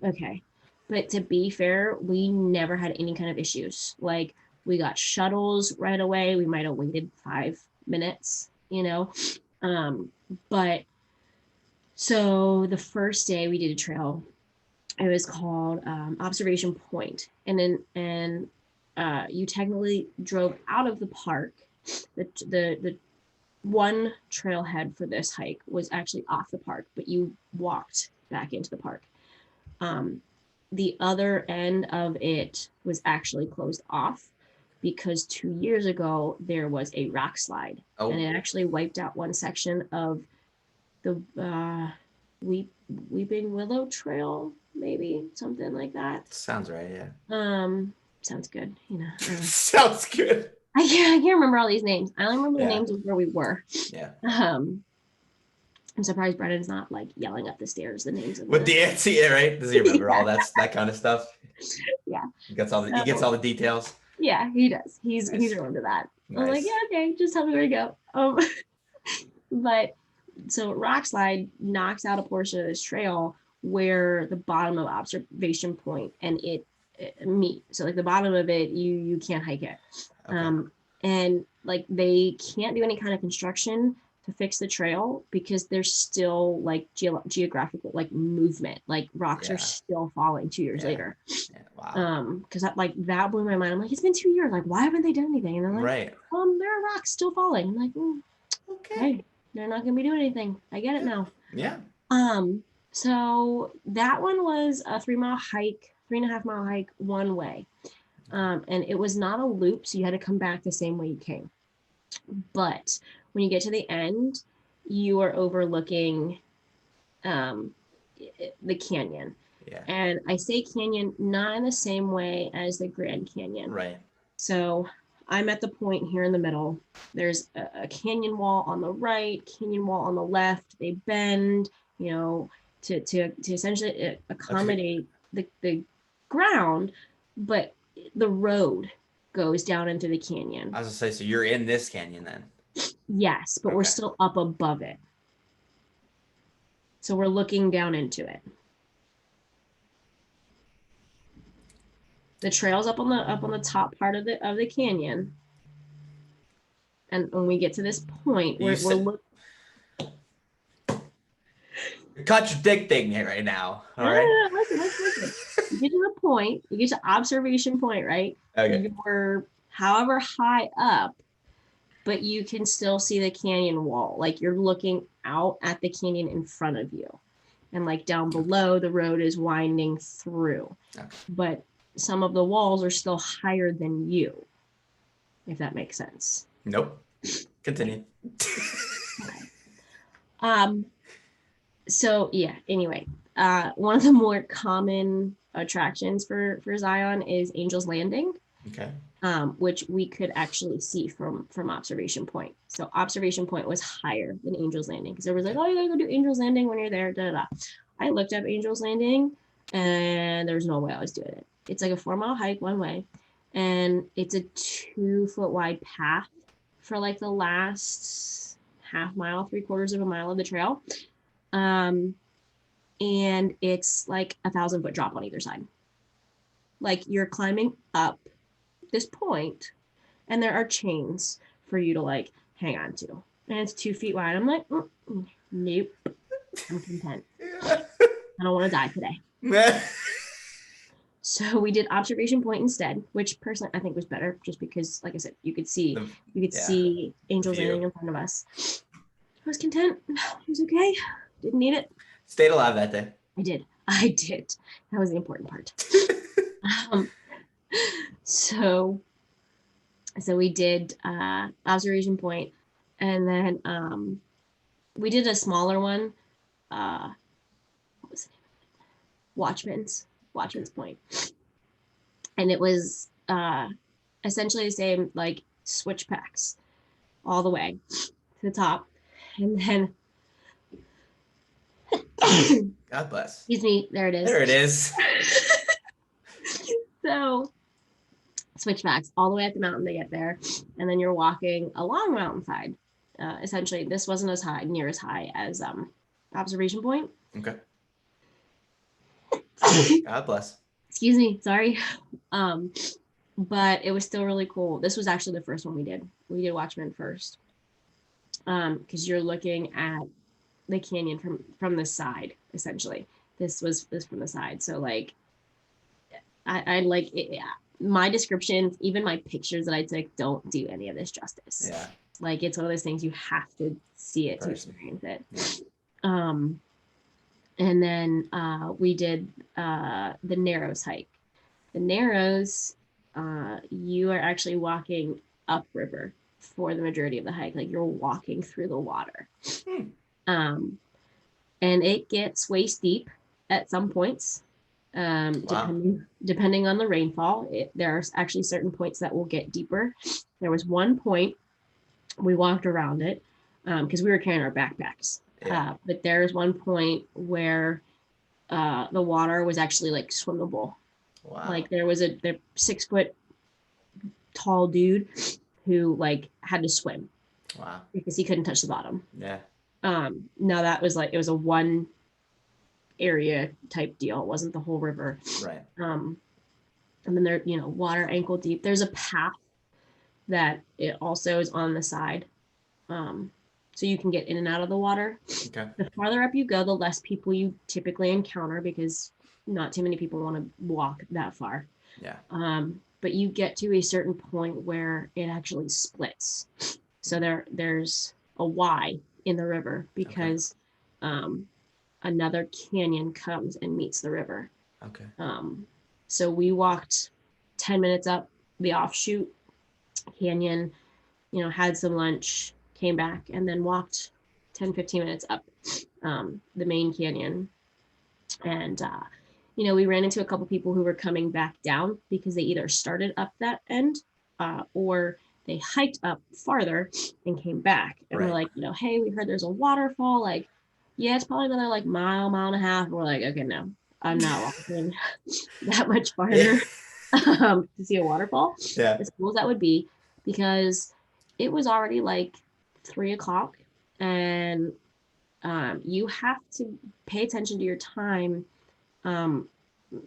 okay. But to be fair, we never had any kind of issues. Like we got shuttles right away. We might have waited 5 minutes, but so the first day we did a trail, it was called Observation Point, and you technically drove out of the park. The one trailhead for this hike was actually off the park, but you walked back into the park. The other end of it was actually closed off because 2 years ago there was a rock slide, and it actually wiped out one section of the Weeping Willow Trail, maybe something like that. Sounds right. Yeah. Sounds good. Sounds good. I can't remember all these names. I only remember the names of where we were. Yeah. I'm surprised Brennan's not like yelling up the stairs the names of with the answer, yeah, right? Does he remember all that kind of stuff? Yeah. He gets all the details. Yeah, he does. He's remembered that. Nice. I'm like, yeah, okay, just tell me where to go. But so rock slide knocks out a portion of this trail where the bottom of Observation Point and it meet. So like the bottom of it, you can't hike it. Okay. And like they can't do any kind of construction to fix the trail because there's still like geographical like movement, like rocks are still falling 2 years later. Yeah. Wow. Because that blew my mind. I'm like, it's been 2 years. Like, why haven't they done anything? And they're like, there are rocks still falling. I'm like, okay. Hey, they're not gonna be doing anything. I get it now. Yeah. So that one was a 3-mile hike, 3.5-mile hike one way. And it was not a loop, so you had to come back the same way you came. But when you get to the end, you are overlooking the canyon. Yeah. And I say canyon not in the same way as the Grand Canyon. Right. So I'm at the point here in the middle. There's a canyon wall on the right, canyon wall on the left. They bend, to essentially accommodate the ground, but the road goes down into the canyon. I was gonna say, so you're in this canyon then? Yes, but we're still up above it. So we're looking down into it. The trail's up on the top part of the canyon. And when we get to this point, we're looking. You're contradicting it right now. All right. Listen. You get to the point, you get to Observation Point, right? Okay. You're however high up, but you can still see the canyon wall. Like you're looking out at the canyon in front of you. And like down below, the road is winding through. Okay. But some of the walls are still higher than you, if that makes sense. Nope. Continue. Okay. So yeah, anyway, one of the more common attractions for Zion is Angel's Landing. Okay. Which we could actually see from Observation Point. So Observation Point was higher than Angel's Landing because everyone's like, oh, you gotta go do Angel's Landing when you're there. Da, da, da. I looked up Angel's Landing and there's no way I was doing it. It's like a 4-mile hike one way, and it's a 2-foot wide path for like the last half mile, 3/4 of a mile of the trail. And it's like 1,000-foot drop on either side. Like you're climbing up this point and there are chains for you to like hang on to, and it's 2 feet wide. I'm like, nope. I'm content. Yeah. I don't want to die today. So we did observation point instead, which personally I think was better, just because, like I said, you could see Yeah, the angels landing view. in front of us. I was content. It was okay. Didn't need it. Stayed alive that day. I did. I did. That was the important part. Um, so so we did observation point, and then we did a smaller one. What was it? Watchman's Point, and it was essentially the same, like switchbacks all the way to the top, and then God bless. excuse me, there it is. There it is. So switchbacks all the way up the mountain to get there, and then you're walking along mountainside. Essentially, this wasn't near as high as observation point. Okay. God bless. Excuse me, sorry. Um, but it was still really cool. This was actually the first one we did. We did Watchmen first, because you're looking at the canyon from the side. Essentially, this was from the side. So like, I like it. Yeah. My descriptions, even my pictures that I took, don't do any of this justice. Yeah. Like, it's one of those things you have to see it to experience it. Yeah. And then we did the Narrows hike. The Narrows, you are actually walking upriver for the majority of the hike. Like, you're walking through the water. And it gets waist deep at some points, depending on the rainfall. There are actually certain points that will get deeper. There was one point we walked around it because we were carrying our backpacks. Yeah. But there was one point where the water was actually like swimmable. Wow. Like there was a 6 foot tall dude who like had to swim. Wow. Because he couldn't touch the bottom. Yeah. Now that was like, it was a one area type deal. It wasn't the whole river. Right. And then there, water ankle deep. There's a path that it also is on the side. So you can get in and out of the water. Okay. The farther up you go, the less people you typically encounter because not too many people want to walk that far. Yeah. But you get to a certain point where it actually splits. So there's a Y in the river because another canyon comes and meets the river. Okay. So we walked 10 minutes up the offshoot canyon, had some lunch, came back, and then walked 10, 15 minutes up the main canyon. And, we ran into a couple people who were coming back down because they either started up that end or they hiked up farther and came back. And we're like, hey, we heard there's a waterfall. Like, yeah, it's probably another like mile and a half. And we're like, okay, no, I'm not walking that much farther to see a waterfall. Yeah. As cool as that would be, because it was already like 3:00 and you have to pay attention to your time.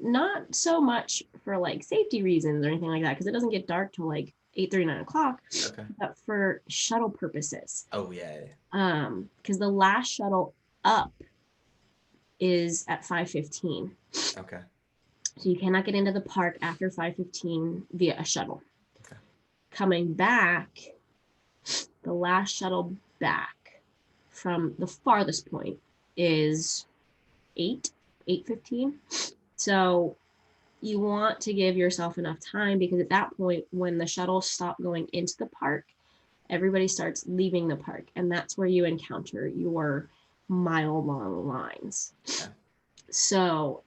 Not so much for like safety reasons or anything like that, because it doesn't get dark till like 8:30, 9:00. Okay. But for shuttle purposes. Oh yeah. Because the last shuttle up is at 5:15. Okay. So you cannot get into the park after 5:15 via a shuttle. Okay. Coming back, the last shuttle back from the farthest point is 8:15. So you want to give yourself enough time, because at that point, when the shuttles stop going into the park, everybody starts leaving the park. And that's where you encounter your mile-long lines. Yeah. So,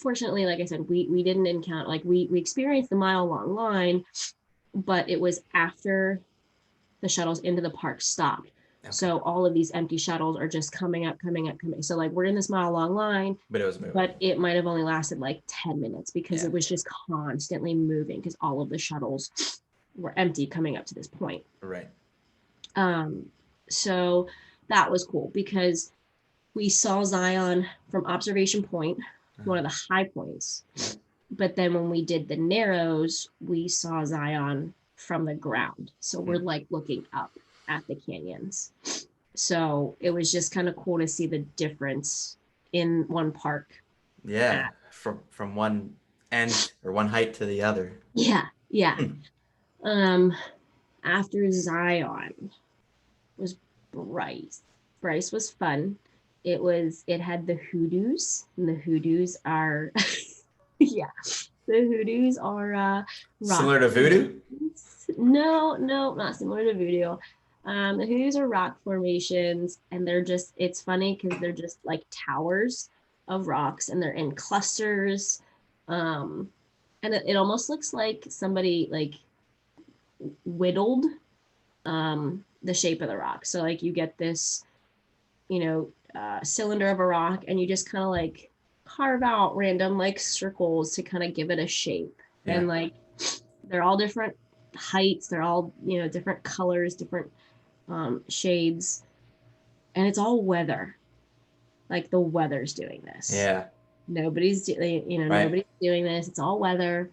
fortunately, like I said, we didn't encounter, like we experienced the mile-long line, but it was after the shuttles into the park stopped. Okay. So all of these empty shuttles are just coming up. So like we're in this mile-long line, but it was moving. But it might have only lasted like 10 minutes because it was just constantly moving because all of the shuttles were empty coming up to this point. Right. So that was cool because we saw Zion from observation point, one of the high points. But then when we did the Narrows, we saw Zion from the ground. So we're like looking up at the canyons. So it was just kind of cool to see the difference in one park. Yeah, At, from one end or one height to the other. yeah, yeah. Hmm. Um, After Zion was Bryce. Bryce was fun. It had the hoodoos, and the hoodoos are yeah, the hoodoos are rock Similar to voodoo? formations. No, no, not similar to voodoo. The hoodoos are rock formations, and it's funny because they're just like towers of rocks, and they're in clusters. Um, and it almost looks like somebody like whittled the shape of the rock. So like you get this, cylinder of a rock, and you just kind of like carve out random like circles to kind of give it a shape. Yeah. And like they're all different heights. They're all different colors, different shades, and it's all weather. Like the weather's doing this. Yeah. Right. Nobody's doing this. It's all weather.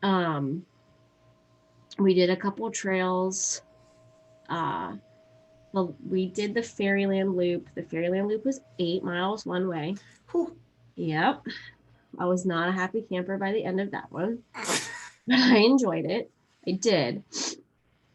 Um, we did a couple trails. Uh, Well, we did the Fairyland Loop. The Fairyland Loop was 8 miles one way. Whew. Yep. I was not a happy camper by the end of that one, but I enjoyed it. I did.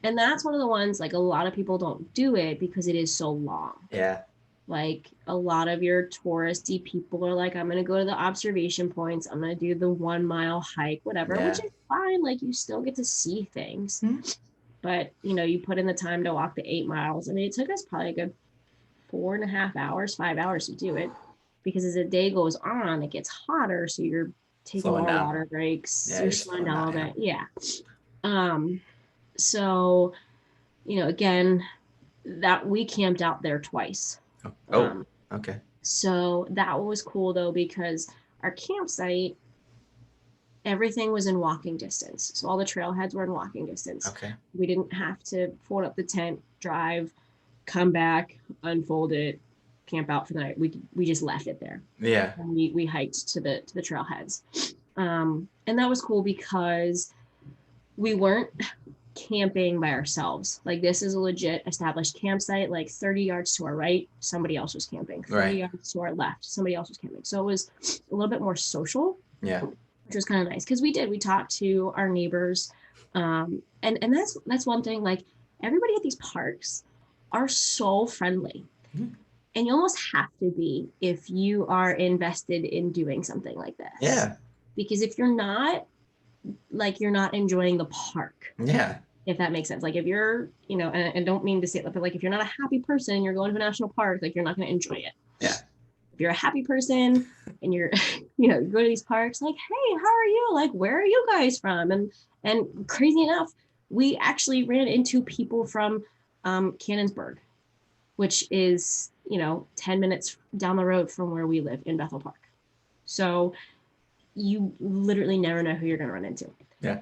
And that's one of the ones like a lot of people don't do it because it is so long. Yeah. Like a lot of your touristy people are like, I'm going to go to the observation points. I'm going to do the 1 mile hike, whatever, which Yeah. is fine. Like you still get to see things. Hmm. But, you put in the time to walk the 8 miles. I mean, it took us probably a good 4.5 hours, 5 hours to do it, because as the day goes on, it gets hotter. So you're taking Slowing more down. water breaks. Yeah, You're you're slowing slowing down a down. little bit. Yeah. So, again, that we camped out there twice. Yeah. Oh. Um, Okay. so that was cool though, because our campsite, everything was in walking distance. So all the trailheads were in walking distance. Okay. We didn't have to fold up the tent, drive, come back, unfold it, camp out for the night. We just left it there. Yeah. And we hiked to the trailheads. And that was cool because we weren't camping by ourselves. Like this is a legit established campsite. Like 30 yards to our right, somebody else was camping. 30 Right. yards to our left, somebody else was camping. So it was a little bit more social. Yeah. Which was kind of nice because we talked to our neighbors, and that's one thing. Like everybody at these parks are so friendly, Mhm. and you almost have to be if you are invested in doing something like this. Yeah. Because if you're not, like you're not enjoying the park, Yeah. if that makes sense. Like if you're, and don't mean to say that, but like if you're not a happy person and you're going to a national park, like you're not going to enjoy it. Yeah. If you're a happy person and you're, you go to these parks, like, hey, how are you? Like, where are you guys from? And crazy enough, we actually ran into people from Cannonsburg, which is, 10 minutes down the road from where we live in Bethel Park. So you literally never know who you're going to run into. Yeah.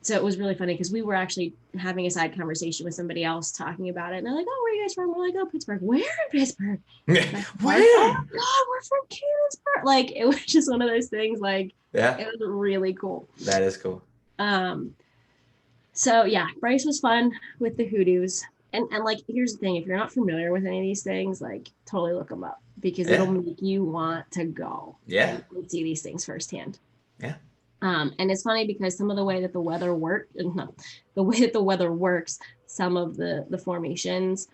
So it was really funny because we were actually having a side conversation with somebody else talking about it. And they're like, oh, where are you guys from? We're like, oh, Pittsburgh. Where in Pittsburgh? Like, oh my Where? God, we're from Cannonsburg. Like, it was just one of those things. Like, Yeah. it was really cool. That is cool. So yeah, Bryce was fun with the hoodoos. And like, here's the thing: if you're not familiar with any of these things, like, totally look them up because Yeah. it'll make you want to go Yeah. and see these things firsthand. Yeah. And it's funny because some of the way that the weather works, some of the formations,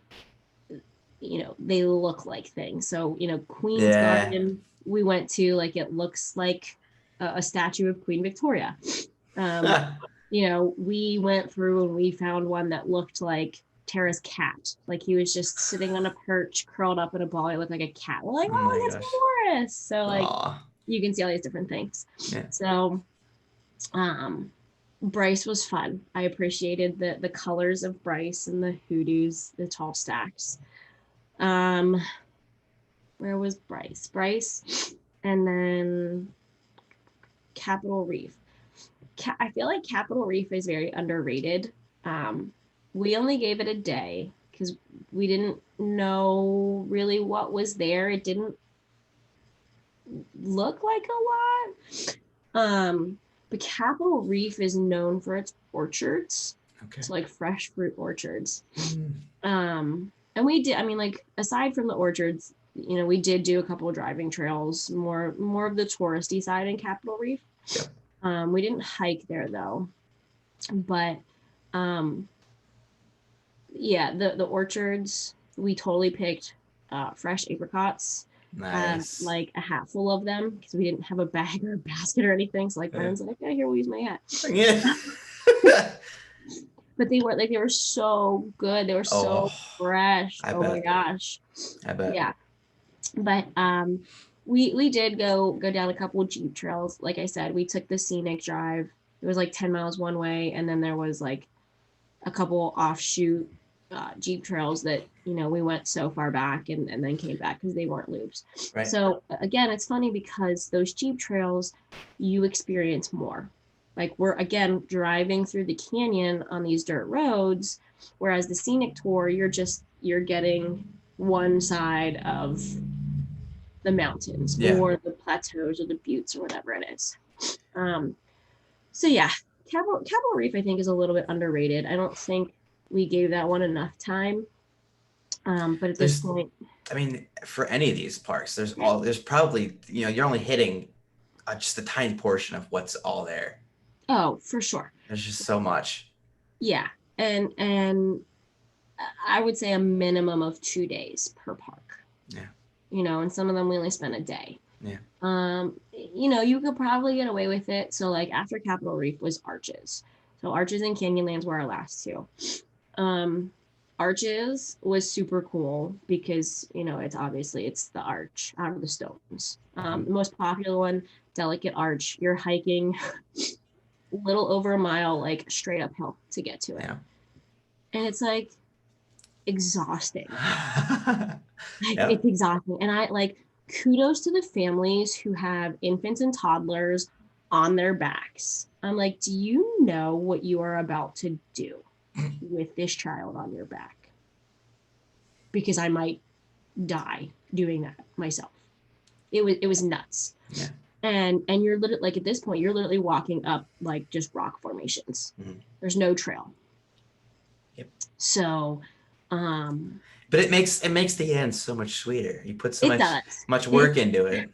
they look like things. So, Queen's Yeah. Garden, we went to, like, it looks like a statue of Queen Victoria. We went through and we found one that looked like Tara's cat. Like he was just sitting on a perch, curled up in a ball. He looked like a cat. We're like, Oh my that's gosh. Morris. So like, Aw. you can see all these different things. Yeah. So, Bryce was fun. I appreciated the colors of Bryce and the hoodoos, the tall stacks. Where was Bryce? Bryce, and then Capitol Reef. I feel like Capitol Reef is very underrated. We only gave it a day because we didn't know really what was there. It didn't look like a lot. But Capitol Reef is known for its orchards. Okay. So like fresh fruit orchards. Mm. And we did, I mean, like aside from the orchards, we did do a couple of driving trails, more of the touristy side in Capitol Reef. Yep. We didn't hike there though, but um, yeah, the orchards, we totally picked fresh apricots. Had Nice. like a hat full of them because we didn't have a bag or a basket or anything. So like Yeah. Brennan's like, yeah, here we'll use my hat. Yeah. But they were so good. They were Oh, so fresh. I Oh my bet. gosh. I bet. Yeah. But we did go down a couple of Jeep trails. Like I said, we took the scenic drive. It was like 10 miles one way, and then there was like a couple offshoot Jeep trails that we went so far back and then came back because they weren't loops. Right. So again, it's funny because those Jeep trails you experience more. Like we're again driving through the canyon on these dirt roads, whereas the scenic tour you're getting one side of the mountains Yeah. or the plateaus or the buttes or whatever it is. Um, so yeah, Capitol Reef I think is a little bit underrated. I don't think we gave that one enough time. But at this There's, point, I mean, for any of these parks, there's probably, you're only hitting just a tiny portion of what's all there. oh, for sure. There's just so much. Yeah. And I would say a minimum of 2 days per park. Yeah. And some of them we only spent a day. Yeah. You could probably get away with it. So like after Capitol Reef was Arches. So Arches and Canyonlands were our last two. Arches was super cool because it's the arch out of the stones. The most popular one, Delicate Arch. You're hiking a little over a mile, like straight uphill to get to it, Yeah. and it's like exhausting. Like Yep. it's exhausting, and I like kudos to the families who have infants and toddlers on their backs. I'm like, do you know what you are about to do with this child on your back? Because I might die doing that myself. It was nuts. Yeah. And you're literally like at this point you're literally walking up like just rock formations. Mm-hmm. There's no trail. Yep. So but it makes the end so much sweeter. You put so much work into it.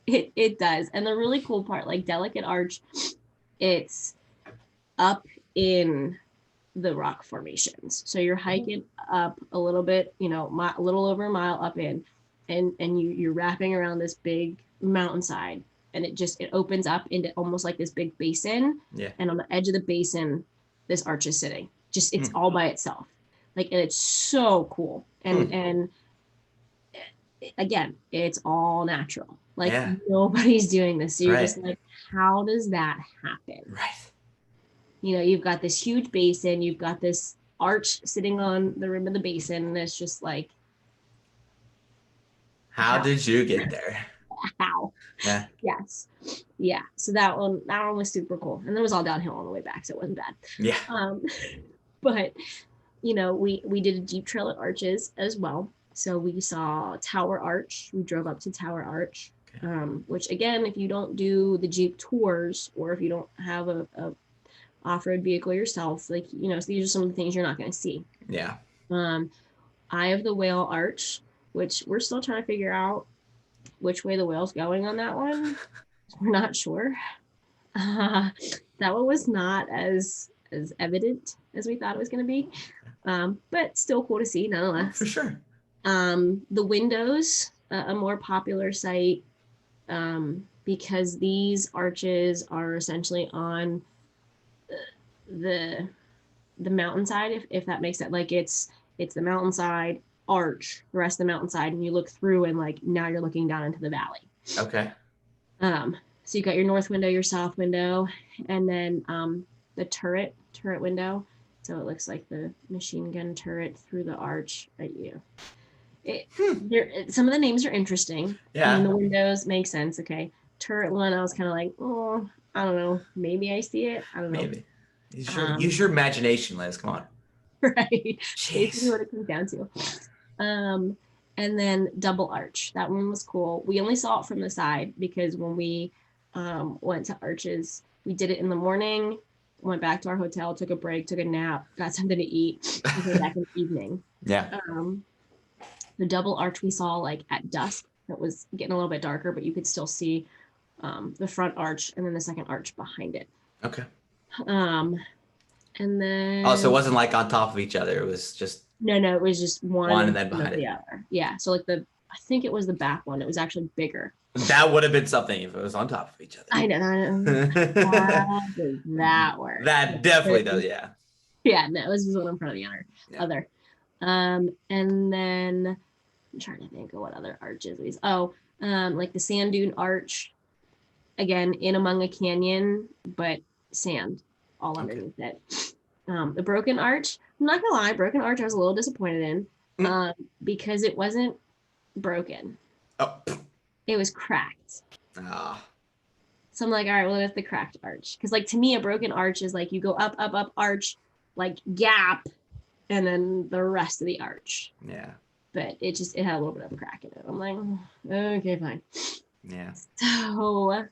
It does. And the really cool part, like Delicate Arch, it's up in the rock formations. So you're hiking up a little bit, a little over a mile up in, and you're wrapping around this big mountainside, and it opens up into almost like this big basin. Yeah. And on the edge of the basin, this arch is sitting. Just it's all by itself. Like, and it's so cool. And again, it's all natural. Like nobody's doing this. So you're just like, how does that happen? Right. You've got this huge basin, you've got this arch sitting on the rim of the basin, and it's just like, how did you get there? How? Yeah. Yes. Yeah. So that one was super cool. And it was all downhill on the way back, so it wasn't bad. Yeah. But we did a Jeep trail at Arches as well. So we saw Tower Arch. We drove up to Tower Arch, which again, if you don't do the Jeep tours or if you don't have a off-road vehicle yourself, like so these are some of the things you're not going to see. Yeah. Eye of the Whale Arch, which we're still trying to figure out which way the whale's going on that one. We're not sure. That one was not as evident as we thought it was going to be, but still cool to see nonetheless. For sure. The windows, a more popular site, because these arches are essentially on the mountainside, if that makes sense. Like it's the mountainside arch, the rest of the mountainside, and you look through and like now you're looking down into the valley. Okay. So you got your north window, your south window, and then the turret window. So it looks like the machine gun turret through the arch at you. Some of the names are interesting. Yeah. I mean, the windows make sense. Okay. Turret one, I was kind of like, oh, I don't know. Maybe I see it. I don't know. Maybe. Use your imagination, Liz. Come on. Right. Basically what it comes down to. And then Double Arch. That one was cool. We only saw it from the side because when we went to Arches, we did it in the morning went back to our hotel, took a break, took a nap, got something to eat, and came back in the evening. Yeah. Um, the double arch we saw like at dusk. It was getting a little bit darker, but you could still see the front arch and then the second arch behind it. Okay. Um, and Oh, so it then wasn't like on top of each other. It was just no, it was just one one in and then front of behind the it. other. Yeah, so like I think it was the back one. It was actually bigger. That would have been something if it was on top of each other. I know. How does that work? That definitely does, yeah. Yeah, no, this was one in front of the other. And then I'm trying to think of what other arches we. Like the sand dune arch, again in among a canyon, but sand all underneath it. The broken arch. I'm not gonna lie, broken arch I was a little disappointed in, because it wasn't broken. Oh. It was cracked. Ah. So I'm like, all right, well, that's the cracked arch. Because like to me, a broken arch is like you go up, up, up, arch, like gap, and then the rest of the arch. Yeah. But it had a little bit of a crack in it. I'm like, okay, fine. Yeah. So,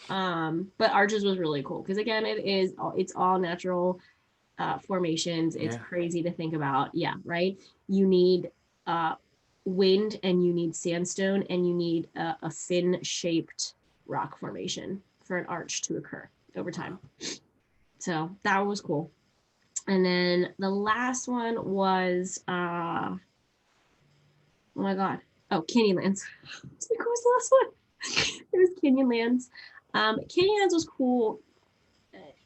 but arches was really cool because again, it's all natural formations. It's crazy to think about. Yeah, right. You need wind and you need sandstone and you need a fin shaped rock formation for an arch to occur over time. So that was cool. And then the last one was oh my god, Canyonlands. What was the last one? It was Canyonlands. Canyonlands was cool.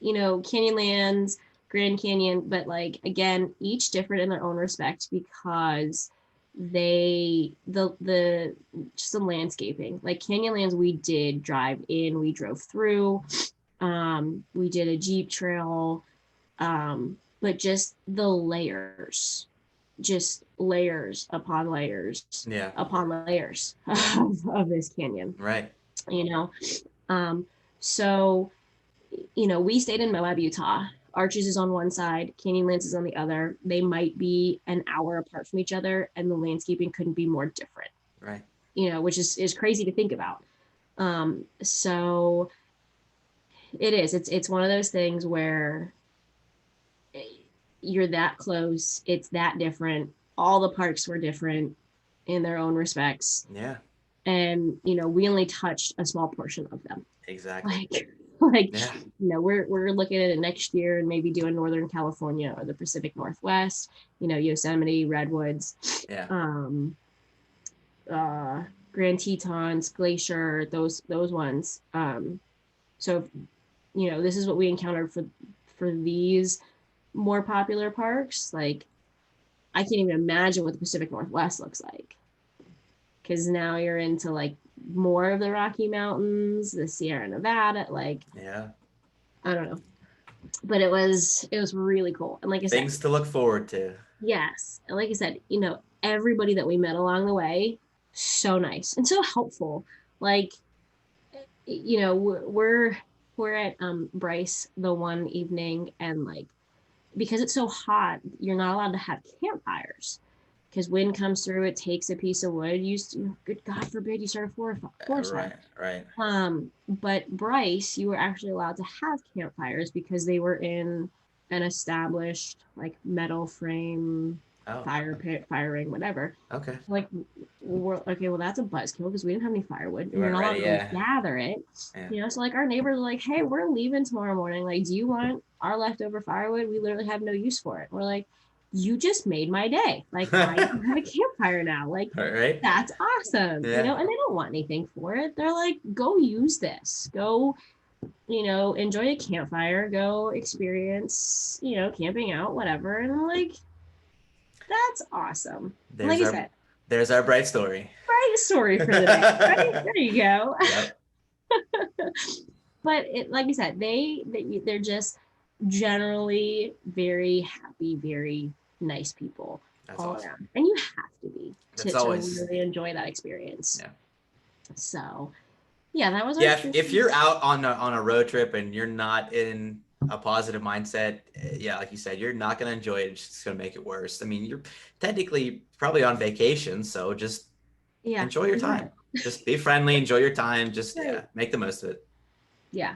Canyonlands, Grand Canyon, but like again, each different in their own respect because the just the landscaping. Like Canyonlands, we did drive in, we drove through, we did a Jeep trail, but just the layers, just layers upon layers upon layers of this canyon. Right. So we stayed in Moab, Utah. Arches is on one side, Canyonlands is on the other. They might be an hour apart from each other, and the landscaping couldn't be more different. Right. Which is crazy to think about. So it is. It's one of those things where you're that close. It's that different. All the parks were different in their own respects. Yeah. And we only touched a small portion of them. Exactly. We're looking at it next year and maybe doing Northern California or the Pacific Northwest, Yosemite, Redwoods, Grand Tetons, Glacier, those ones. So this is what we encountered for these more popular parks. Like I can't even imagine what the Pacific Northwest looks like, because now you're into like more of the Rocky Mountains, the Sierra Nevada, like I don't know, but it was really cool. And like I said, things to look forward to. Yes, and like I said, everybody that we met along the way, so nice and so helpful. Like we're at Bryce the one evening, and like because it's so hot, you're not allowed to have campfires because wind comes through, it takes a piece of wood. Good God forbid you start a forest fire. Right. But Bryce, you were actually allowed to have campfires because they were in an established like metal frame fire pit, fire ring, whatever. Okay. Like, okay, well that's a buzzkill because we didn't have any firewood. You're not allowed to gather it. Yeah. So like our neighbors were like, hey, we're leaving tomorrow morning. Like, do you want our leftover firewood? We literally have no use for it. We're like, you just made my day. Like I have a campfire now. Like that's awesome. And they don't want anything for it. They're like, go use this. Go, enjoy a campfire. Go experience, camping out, whatever. And I'm like, that's awesome. There's our bright story. Bright story for the day. Right? There you go. Yep. But like I said, they're just generally very happy, very nice people. That's all around. And you have to be to really enjoy that experience. Yeah. So that was if you're out on a road trip and you're not in a positive mindset, like you said, you're not going to enjoy it. It's just going to make it worse. I mean, you're technically probably on vacation, so just enjoy your time. Just be friendly, enjoy your time, just make the most of it. Yeah.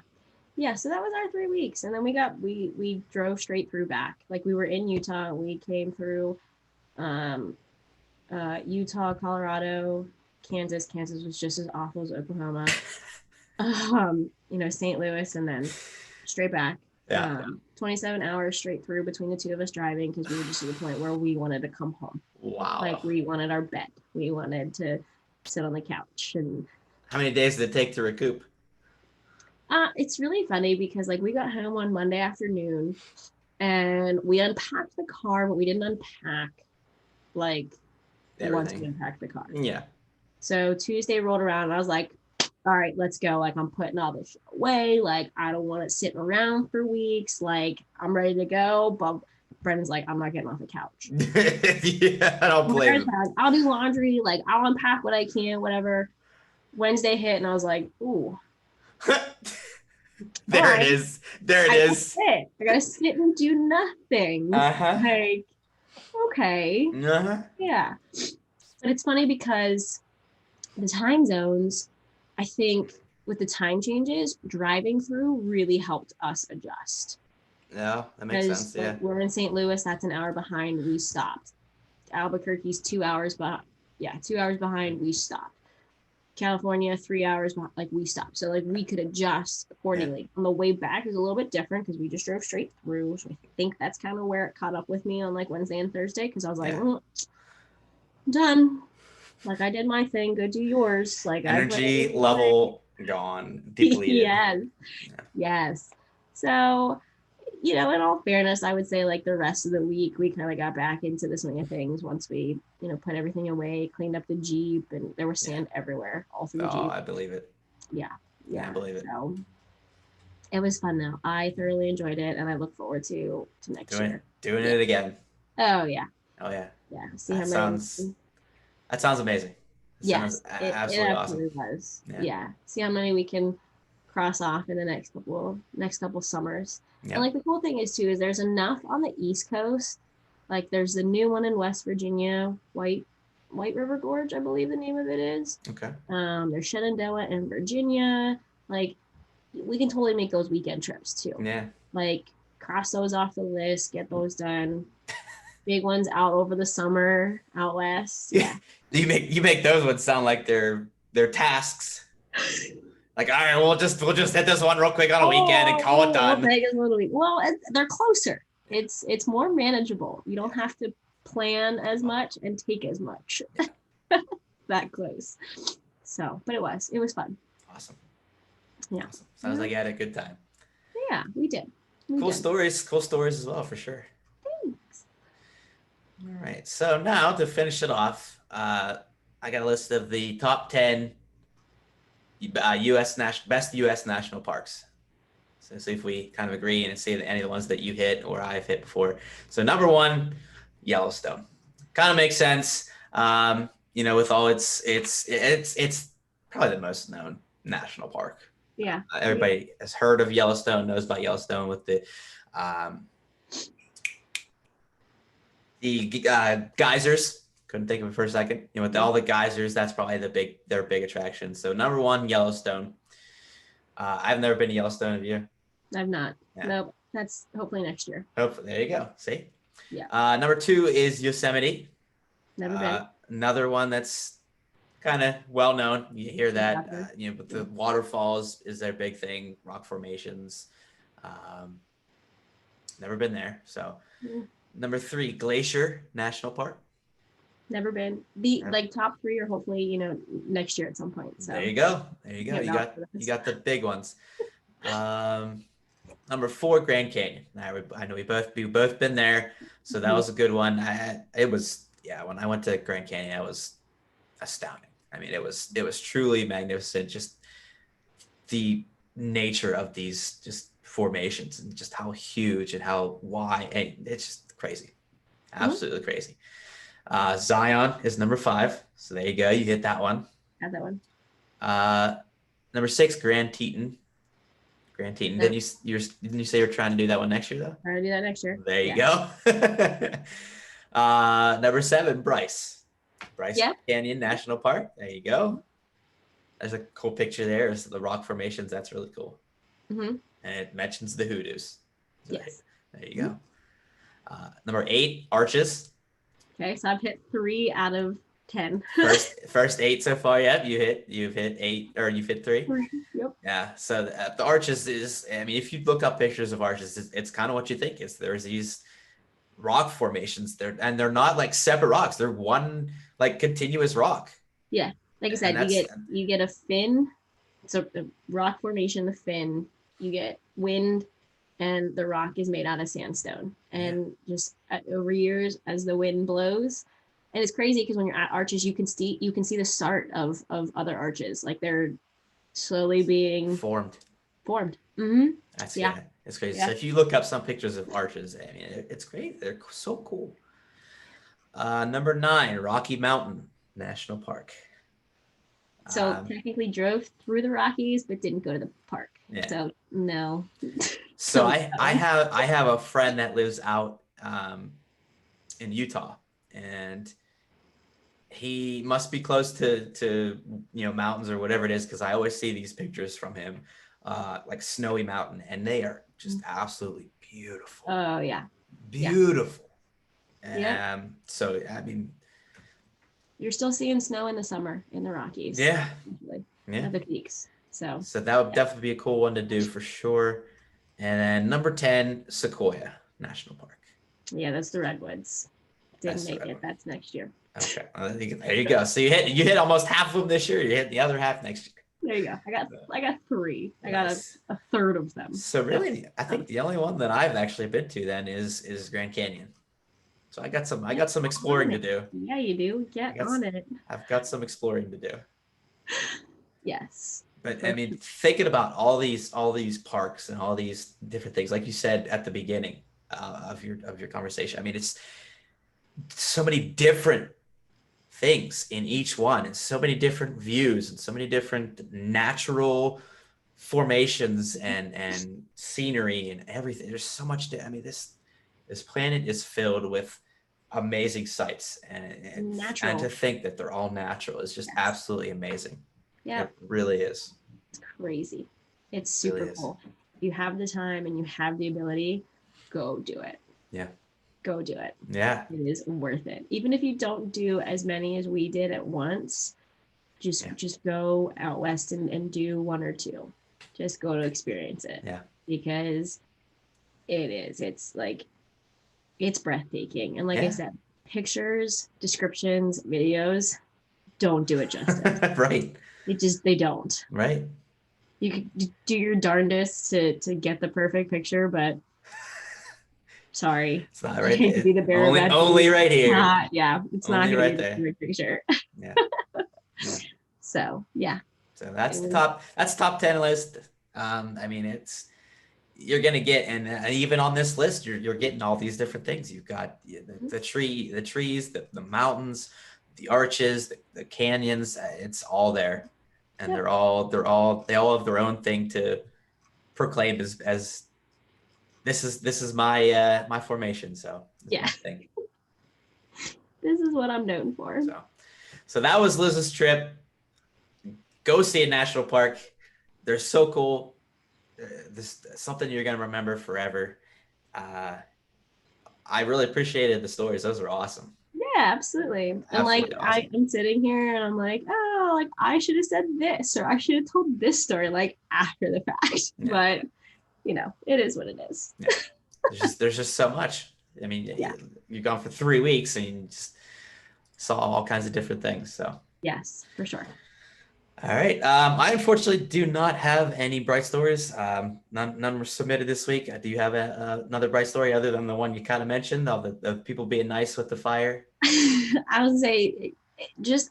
yeah, so that was our 3 weeks. And then we drove straight through back. Like we were in Utah. We came through um Utah, Colorado, Kansas. Kansas was just as awful as Oklahoma. St. Louis, and then straight back. Yeah. 27 hours straight through between the two of us driving because we were just to the point where we wanted to come home. Like Wow. we wanted our bed. We wanted to sit on the couch. And How many days did it take to recoup? it's really funny because like we got home on Monday afternoon and we unpacked the car, but we didn't unpack like once we Everything. unpacked the car. Yeah. So Tuesday rolled around and I was like, all right, let's go. Like I'm putting all this shit away. Like I don't want it sitting around for weeks. Like I'm ready to go. But Brendan's like, I'm not getting off the couch. Yeah, I don't blame him. I'll do laundry. Like I'll unpack what I can, whatever. Wednesday hit and I was like, ooh. There right. it is. There it is. I gotta sit and do nothing. Uh-huh. Like, okay. Uh-huh. Yeah. But it's funny because the time zones, I think with the time changes, driving through really helped us adjust. No, that makes sense. Yeah. We're in St. Louis, that's an hour behind, we stopped. Albuquerque's 2 hours behind. Yeah, 2 hours behind, we stopped. California, 3 hours behind, like we stopped. So like we could adjust accordingly. Yeah. On the way back is a little bit different because we just drove straight through. So I think that's kind of where it caught up with me on like Wednesday and Thursday because I was like, I'm done. Like I did my thing, go do yours. Like energy level gone, depleted. Yes. Yeah. Yes. So, in all fairness, I would say like the rest of the week we kind of got back into the swing of things once we, put everything away, cleaned up the Jeep, and there was sand everywhere all through the Jeep. Oh, I believe it. Yeah. I believe it. So it was fun though. I thoroughly enjoyed it, and I look forward to next year. Doing it again. Oh yeah. Oh yeah. Yeah. See that sounds amazing. Yes, it absolutely awesome. Was. Yeah. See how many we can cross off in the next couple summers. Yep. And like the cool thing is too is there's enough on the East Coast. Like there's the new one in West Virginia, White River Gorge, I believe the name of it is. Okay. There's Shenandoah in Virginia. Like we can totally make those weekend trips too. Yeah. Like cross those off the list, get those done. Big ones out over the summer out west. Yeah. you make those ones sound like they're tasks. Like, all right, we'll just hit this one real quick on a weekend and call it done. Well, they're closer. It's more manageable. You don't have to plan as much and take as much. That close. So, but it was fun. Awesome. Yeah. Awesome. Sounds like you had a good time. Yeah, we did. Cool stories as well, for sure. Thanks. All right. So now to finish it off, I got a list of the top 10 best U.S. national parks. So see if we kind of agree and see any of the ones that you hit or I've hit before. So number 1, Yellowstone. Kind of makes sense. With all it's probably the most known national park. Yeah. Everybody has heard of Yellowstone, knows about Yellowstone with the geysers. Couldn't think of it for a second. With all the geysers, that's probably their big attraction. So number 1, Yellowstone. I've never been to Yellowstone. Have you? I've not. Yeah. Nope. That's hopefully next year. Hopefully, there you go. See? Yeah. Number 2 is Yosemite. Never been. Another one that's kind of well known. You hear that. But the waterfalls is their big thing. Rock formations. Never been there. So number 3, Glacier National Park. Never been. Like top 3 or hopefully next year at some point. So there you go. You got the big ones. Number 4, Grand Canyon. I know we both been there, so that was a good one. When I went to Grand Canyon, it was astounding. I mean, it was truly magnificent. Just the nature of these just formations and just how huge and how wide, and it's just crazy, absolutely crazy. Zion is number 5, so there you go. You hit that one. Got that one. Number 6, Grand Teton. Grand Teton. Didn't you say you're trying to do that one next year though? Trying to do that next year. There you go. Number 7, Bryce Canyon National Park. There you go. There's a cool picture there. It's the rock formations. That's really cool. Mm-hmm. and it mentions the hoodoos. So Yes. there you Mm-hmm. go. Number 8, arches. Okay, so I've hit 3 out of 10. First 8 so far. Yep, you've hit 8, or you've hit 3. 3. Yep. Yeah. So the arches is, I mean, if you look up pictures of arches, it's kind of what you think. There's these rock formations there, and they're not like separate rocks. They're one like continuous rock. Yeah. Like I And said, that's you get a fin. So the rock formation, the fin, you get wind, and the rock is made out of sandstone. yeah, And just over years, as the wind blows, and it's crazy because when you're at arches, you can see the start of other arches, like they're slowly being formed. formed. Mm-hmm. That's Yeah. yeah, it's crazy. Yeah. So if you look up some pictures of arches, I mean, it's great. They're so cool. Number 9, Rocky Mountain National Park. So Um, technically drove through the Rockies, but didn't go to the park. yeah. So no. So Don't I have a friend that lives out in Utah, and he must be close to mountains or whatever it is, because I always see these pictures from him, like snowy mountain, and they are just absolutely beautiful, Oh yeah. Yeah. beautiful. Yep. So I mean, You're still seeing snow in the summer in the Rockies, yeah, usually, yeah. at the peaks. So So that would yeah. definitely be a cool one to do for sure. And then number 10, Sequoia National Park. Yeah, that's the redwoods. Didn't That's the make red it. one. That's next year. Okay, well, there you go. So you hit almost half of them this year. You hit the other half next year. There you go. I got 3. I got Nice. a third of them. So So really, I think the only one that I've actually been to then is Grand Canyon. So I get got some on exploring to it. do. Yeah, you do. Get on it. I've got some exploring to do. Yes. But I For mean, thinking about all these parks and all these different things, like you said at the beginning of your conversation. I mean, it's so many different things in each one, and so many different views, and so many different natural formations and scenery and everything. There's so much. I mean, this planet is filled with amazing sights, and to natural. think that they're all natural is just Yes. absolutely amazing. Yeah. It really is. It's crazy. It's It really super is. cool. You have the time and you have the ability, go do it. Yeah. Go do it. Yeah. It is worth it. Even if you don't do as many as we did at once, Yeah. just go out west and do 1 or 2. Just go to experience it. Yeah. Because it's like it's breathtaking. And like I Yeah. said, pictures, descriptions, videos don't do it justice. Right. They don't. Right. You could do your darndest to get the perfect picture, but sorry. It's not I right. hate to be the bearer of bad Only news. right here. It's not Only going to right be the there. perfect picture. Yeah. Yeah. So yeah. So that's the top 10 list. I mean, you're gonna get, and even on this list, you're getting all these different things. You've got the trees, the mountains, the arches, the canyons. It's all there, and Yep. they all have their own thing to proclaim as this is my my formation. So this is Yeah. my thing. This is what I'm known for. So that was Liz's trip. Go see a national park. They're so cool. This something you're gonna remember forever. Uh, I really appreciated the stories. Those were awesome. Yeah, absolutely. And like Absolutely awesome. I'm sitting here and I'm like, oh, like I should have said this or I should have told this story like after the fact. Yeah. But it is what it is. Yeah. There's just so much. I mean, Yeah. you're gone for 3 weeks and you just saw all kinds of different things. So Yes, for sure. all right. I unfortunately do not have any bright stories. None were submitted this week. Do you have another bright story other than the one you kind of mentioned of the people being nice with the fire? I would say just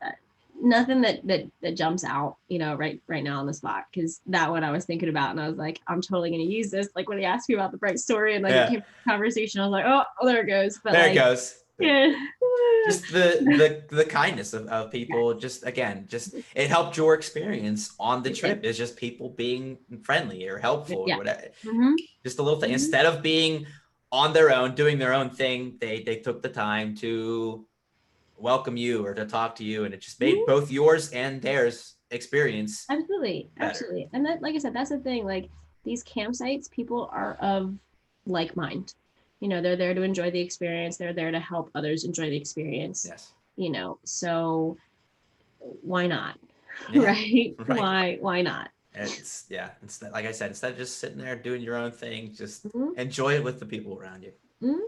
nothing that jumps out, right now on the spot. Because that one I was thinking about, and I was like, I'm totally going to use this. Like when he asked me about the bright story, and like it came to the conversation, I was like, oh, there it goes. But there like, it goes. Yeah. Just the kindness of people. Just it helped your experience on the trip. It's just people being friendly or helpful or whatever. Mm-hmm. Just a little thing. Mm-hmm. Instead of being on their own, doing their own thing, they took the time to welcome you or to talk to you, and it just made both yours and theirs experience Absolutely. better. Absolutely. And that, like I said, that's the thing. Like these campsites, people are of like mind. You know, they're there to enjoy the experience. They're there to help others enjoy the experience. Yes. You know, so why not? Yeah. Right? Right. Why not? It's yeah. Instead, like I said, instead of just sitting there doing your own thing, just Mm-hmm. enjoy it with the people around you. Mm-hmm.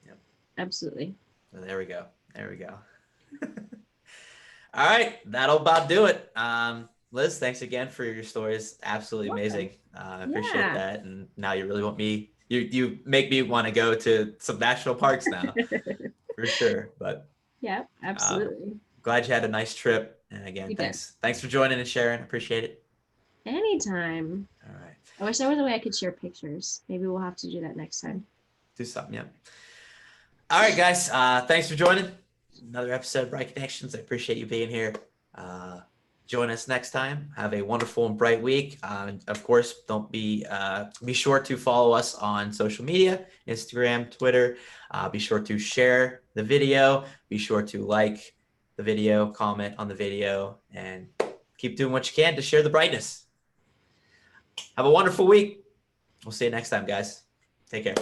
Yep. Absolutely. So there we go. There we go. All right, that'll about do it. Liz, thanks again for your stories. Absolutely Welcome. amazing. I appreciate Yeah. that. And now you really want me. You make me want to go to some national parks now, for sure. But Yeah, uh, absolutely. glad you had a nice trip. And again, You did. thanks for joining and sharing. Appreciate it. Anytime. All right, I wish there was a way I could share pictures. Maybe we'll have to do that next time. do something. Yeah. All right, guys. Thanks for joining. Another episode of Bright Connections. I appreciate you being here. Uh, join us next time. Have a wonderful and bright week. Of course, don't be sure to follow us on social media, Instagram, Twitter. Be sure to share the video. Be sure to like the video, comment on the video, and keep doing what you can to share the brightness. Have a wonderful week. We'll see you next time, guys. Take care.